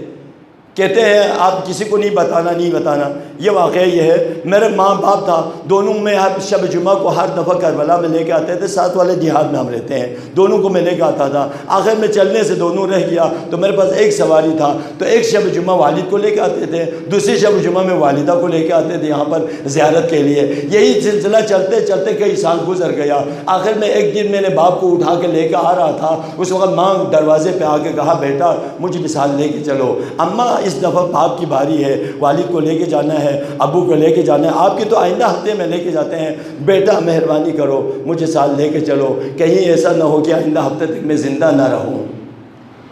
کہتے ہیں آپ کسی کو نہیں بتانا۔ یہ واقعہ یہ ہے، میرے ماں باپ تھا، دونوں میں ہر شب جمعہ کو ہر دفعہ کربلا میں لے کے آتے تھے، ساتھ والے دیہات میں ہم رہتے ہیں، دونوں کو میں لے کے آتا تھا۔ آخر میں چلنے سے دونوں رہ گیا تو میرے پاس ایک سواری تھا، تو ایک شب جمعہ والد کو لے کے آتے تھے، دوسری شب جمعہ میں والدہ کو لے کے آتے تھے یہاں پر زیارت کے لیے۔ یہی سلسلہ چلتے چلتے کئی سال گزر گیا۔ آخر میں ایک دن میرے باپ کو اٹھا کے لے کے آ رہا تھا، اس وقت ماں دروازے پہ آ کے کہا بیٹا مجھے مثال لے کے چلو۔ اماں اس دفعہ باپ کی باری ہے، والد کو لے کے جانا ہے، ابو کو لے کے جانا ہے، آپ کی تو آئندہ ہفتے میں لے کے جاتے ہیں، بیٹا مہربانی کرو مجھے ساتھ لے کے چلو، کہیں ایسا نہ ہو کہ آئندہ ہفتے تک میں زندہ نہ رہوں،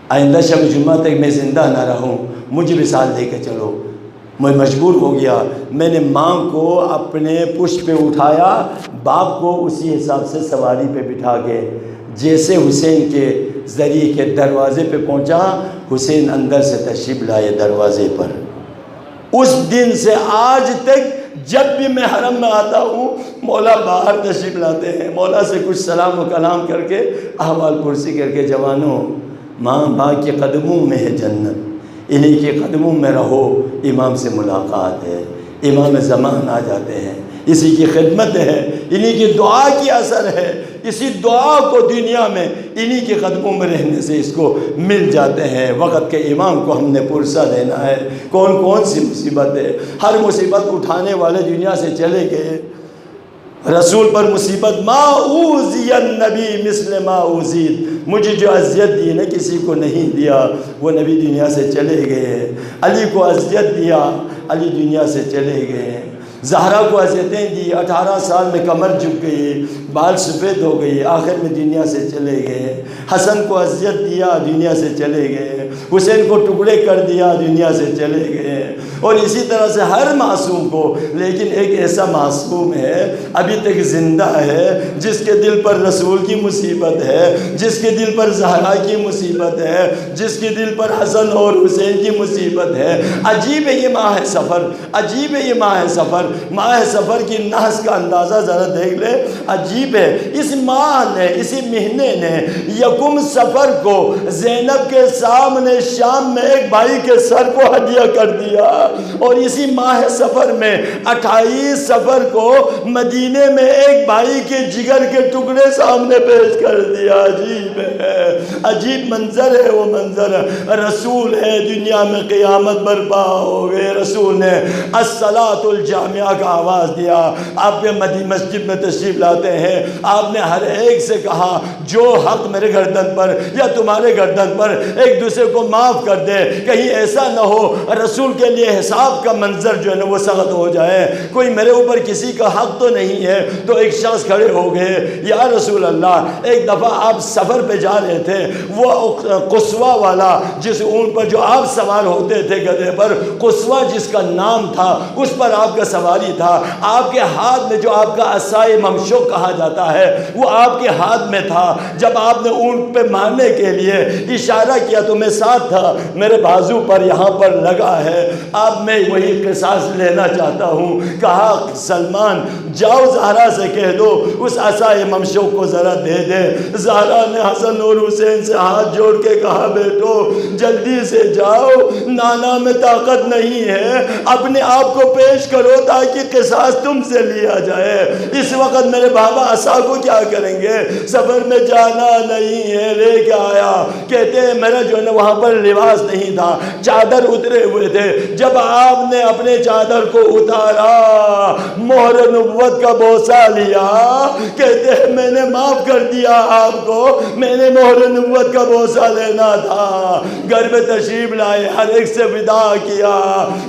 آئندہ شب جمعہ تک میں زندہ نہ رہوں، مجھے بھی ساتھ لے کے چلو۔ میں مجبور ہو گیا، میں نے ماں کو اپنے پشت پہ اٹھایا، باپ کو اسی حساب سے سواری پہ بٹھا کے، جیسے حسین کے ذریعے کے دروازے پہ پہنچا، حسین اندر سے تشریف لائے دروازے پر۔ اس دن سے آج تک جب بھی میں حرم میں آتا ہوں مولا باہر تشریف لاتے ہیں، مولا سے کچھ سلام و کلام کر کے احوال پرسی کر کے، جوانوں ماں باپ کے قدموں میں ہے جنت، انہی کے قدموں میں رہو، امام سے ملاقات ہے، امام زمان آ جاتے ہیں، اسی کی خدمت ہے، انہی کی دعا کی اثر ہے، اسی دعا کو دنیا میں انہی کے قدموں میں رہنے سے اس کو مل جاتے ہیں۔ وقت کے امام کو ہم نے پرسہ دینا ہے۔ کون سی مصیبت ہے؟ ہر مصیبت اٹھانے والے دنیا سے چلے گئے، رسول پر مصیبت ما اوذی النبی مثل ما اوذیت، مجھے جو اذیت دی نے کسی کو نہیں دیا، وہ نبی دنیا سے چلے گئے۔ علی کو اذیت دیا، علی دنیا سے چلے گئے۔ زہرا کو اذیتیں دی، 18 سال میں کمر جھک گئی، بال سفید ہو گئی، آخر میں دنیا سے چلے گئے۔ حسن کو اذیت دیا، دنیا سے چلے گئے۔ حسین کو ٹکڑے کر دیا، دنیا سے چلے گئے۔ اور اسی طرح سے ہر معصوم کو، لیکن ایک ایسا معصوم ہے ابھی تک زندہ ہے، جس کے دل پر رسول کی مصیبت ہے، جس کے دل پر زہرا کی مصیبت ہے، جس کے دل پر حسن اور حسین کی مصیبت ہے۔ عجیب ہے یہ ماہ سفر، عجیب ہے یہ ماہ سفر۔ ماہ سفر کی نحس کا اندازہ ذرا دیکھ لے، عجیب ہے۔ اس ماہ نے، اسی مہینے نے یکم سفر کو زینب کے سامنے شام میں ایک بھائی کے سر کو ہدیہ کر دیا، اور اسی ماہ سفر میں 28 سفر کو مدینے میں ایک بھائی کے جگر کے ٹکڑے سامنے پیش کر دیا۔ عجیب ہے، عجیب منظر ہے وہ منظر۔ رسول ہے، دنیا میں قیامت برپا ہو گئے، رسول نے الصلاۃ الجامعہ کا آواز دیا۔ آپ مسجد میں تشریف لاتے ہیں، آپ نے ہر ایک سے کہا جو حق میرے گردن پر یا تمہارے گردن پر، ایک دوسرے کو معاف کر دے، کہیں ایسا نہ ہو رسول کے لیے حساب کا منظر جو ہے نا وہ سخت ہو جائے۔ کوئی میرے اوپر کسی کا حق تو نہیں ہے۔ تو ایک شخص کھڑے ہو گئے، یا رسول اللہ، ایک دفعہ آپ سفر پہ جا رہے تھے، وہ قصوہ والا جس اونٹ پر جو آپ سوار ہوتے تھے گدھے پر، قصوہ جس کا نام تھا، اس پر آپ کا سواری تھا، آپ کے ہاتھ میں جو آپ کا عصائے ممشوق کہا جاتا ہے وہ آپ کے ہاتھ میں تھا۔ جب آپ نے اونٹ پہ مارنے کے لیے اشارہ کیا تو میں ساتھ تھا، میرے بازو پر یہاں پر لگا ہے، اب میں وہی قصاص لینا چاہتا ہوں۔ کہا سلمان جاؤ زہرا سے کہہ دو اس عصائے ممشوق کو ذرا دے دے۔ زہرا نے حسن اور حسین سے ہاتھ جوڑ کے کہا بیٹو جلدی سے جاؤ، نانا میں طاقت نہیں ہے، اپنے آپ کو پیش کرو تاکہ قصاص تم سے لیا جائے۔ اس وقت میرے بابا عصا کو کیا کریں گے؟ سفر میں جانا نہیں ہے، لے کے آیا۔ کہتے ہیں میرا جو ہے نا وہاں پر لباس نہیں تھا، چادر اترے ہوئے تھے۔ جب آپ نے اپنے چادر کو اتارا، مہر نبوت کا بوسہ لیا، کہتے ہیں میں نے معاف کر دیا آپ کو، میں نے مہر نبوت کا بوسہ لینا تھا۔ گھر میں تشریف لائے، ہر ایک سے ودا کیا،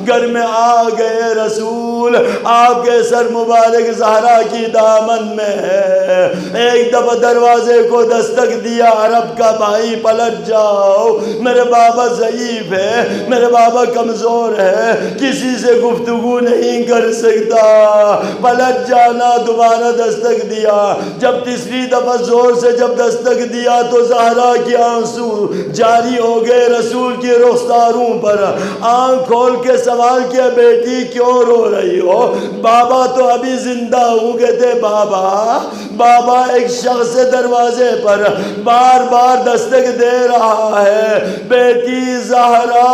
گھر میں آ گئے، رسول آپ کے سر مبارک زہرا کی دامن میں ہے۔ ایک دفعہ دروازے کو دستک دیا، عرب کا بھائی پلٹ جاؤ، میرے بابا ضعیف ہے، میرے بابا کمزور ہے، کسی سے گفتگو نہیں کر سکتا، پلٹ جانا۔ دوبارہ دستک دیا، جب تیسری دفعہ زور سے جب دستک دیا تو زہرا کے آنسو جاری ہو گئے رسول کی رخساروں پر۔ آنکھ کھول کے سوال کیا بیٹی کیوں رو رہی ہو؟ بابا تو ابھی زندہ ہوں۔ کہتے بابا ایک شخص دروازے پر بار بار دستک دے رہا ہے، بیٹی زہرا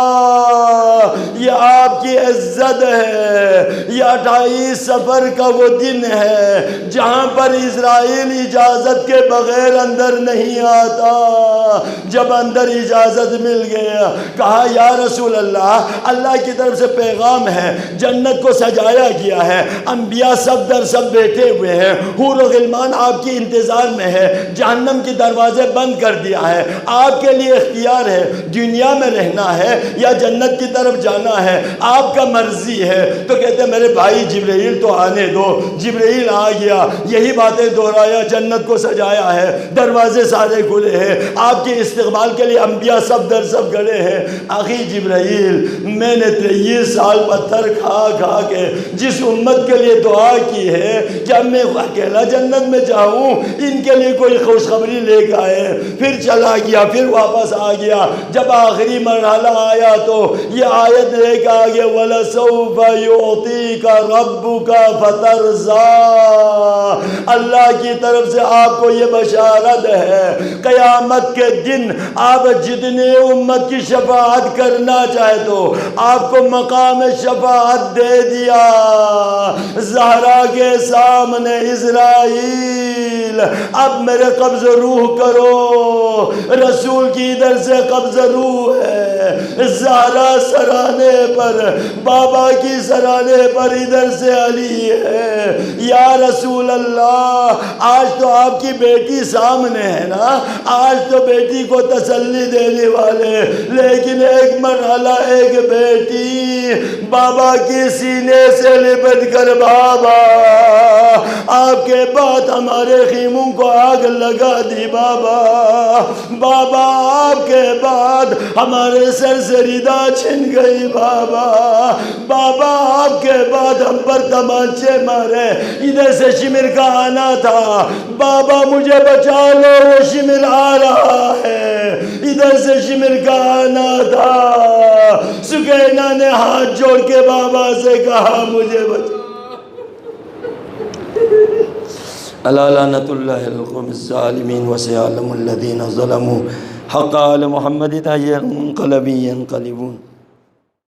یہ آپ کی عزت ہے، یہ 28 سفر کا وہ دن ہے جہاں پر اسرائیل اجازت کے بغیر اندر نہیں آتا۔ جب اندر اجازت مل گیا، کہا یا رسول اللہ، اللہ کی طرف سے پیغام ہے، جنت کو سجایا گیا ہے، انبیاء سب در سب بیٹھے ہوئے ہیں، حور و غلمان آپ کی انتظار میں ہے، جہنم کی دروازے بند کر دیا ہے، آپ کے لیے اختیار ہے، دنیا میں رہنا ہے یا جنت کی طرف جانا ہے، آپ کا مرضی ہے۔ تو کہتے ہیں میرے بھائی جبرائیل تو آنے دو۔ جبرائیل آ گیا، یہی باتیں دہرایا، جنت کو سجایا ہے، دروازے سارے کھلے ہیں، آپ کے استقبال کے لیے انبیاء سب در سب کھڑے ہیں۔ آخی جبرائیل، میں نے 23 سال پتھر کھا کھا کے جس امت کے لیے دعا کی ہے، کیا میں اکیلا جنت میں جاؤں ان کے لیے کوئی خوشخبری لے کے آئے۔ پھر چلا گیا، پھر واپس آ گیا۔ جب آخری مرحلہ آیا تو یہ آیت لے کے آگے وَلَسَوْفَ يُعْطِيكَ رَبُّكَ فَتَرْضَىٰ، اللہ کی طرف سے آپ کو یہ بشارت ہے قیامت کے دن آپ جتنے امت کی شفاعت کرنا چاہے تو آپ کو مقام شفاعت دے دیا۔ زہرا کے سامنے اسرائیل اب میرے قبض روح کرو، رسول کی ادھر سے قبض روح ہے، زہرا سرانے پر، بابا کی سرانے پر ادھر سے علی ہے۔ یا رسول اللہ آج تو آپ کی بیٹی سامنے ہے نا، آج تو بیٹی کو تسلی دینے والے، لیکن ایک مرحلہ ایک بیٹی بابا کی سینے سے لپٹ کر بابا آپ کے بعد ہمارے خیموں کو آگ لگا دی، بابا بابا آپ کے بعد ہمارے سر سے ردا چھن گئی، بابا بابا آپ کے بعد ہم پر تمانچے مارے، ادھر سے شمر کا آنا تھا، بابا مجھے بچا لو، وہ شمر آ رہا ہے، ادھر سے شمر کا آنا تھا۔ سکینہ نے ہاتھ جوڑ کے بابا سے کہا مجھے بچا۔ الا لعنت اللہ القوم الظالمین وسيعلم الذين ظلموا حق آل محمد أي منقلب ينقلبون۔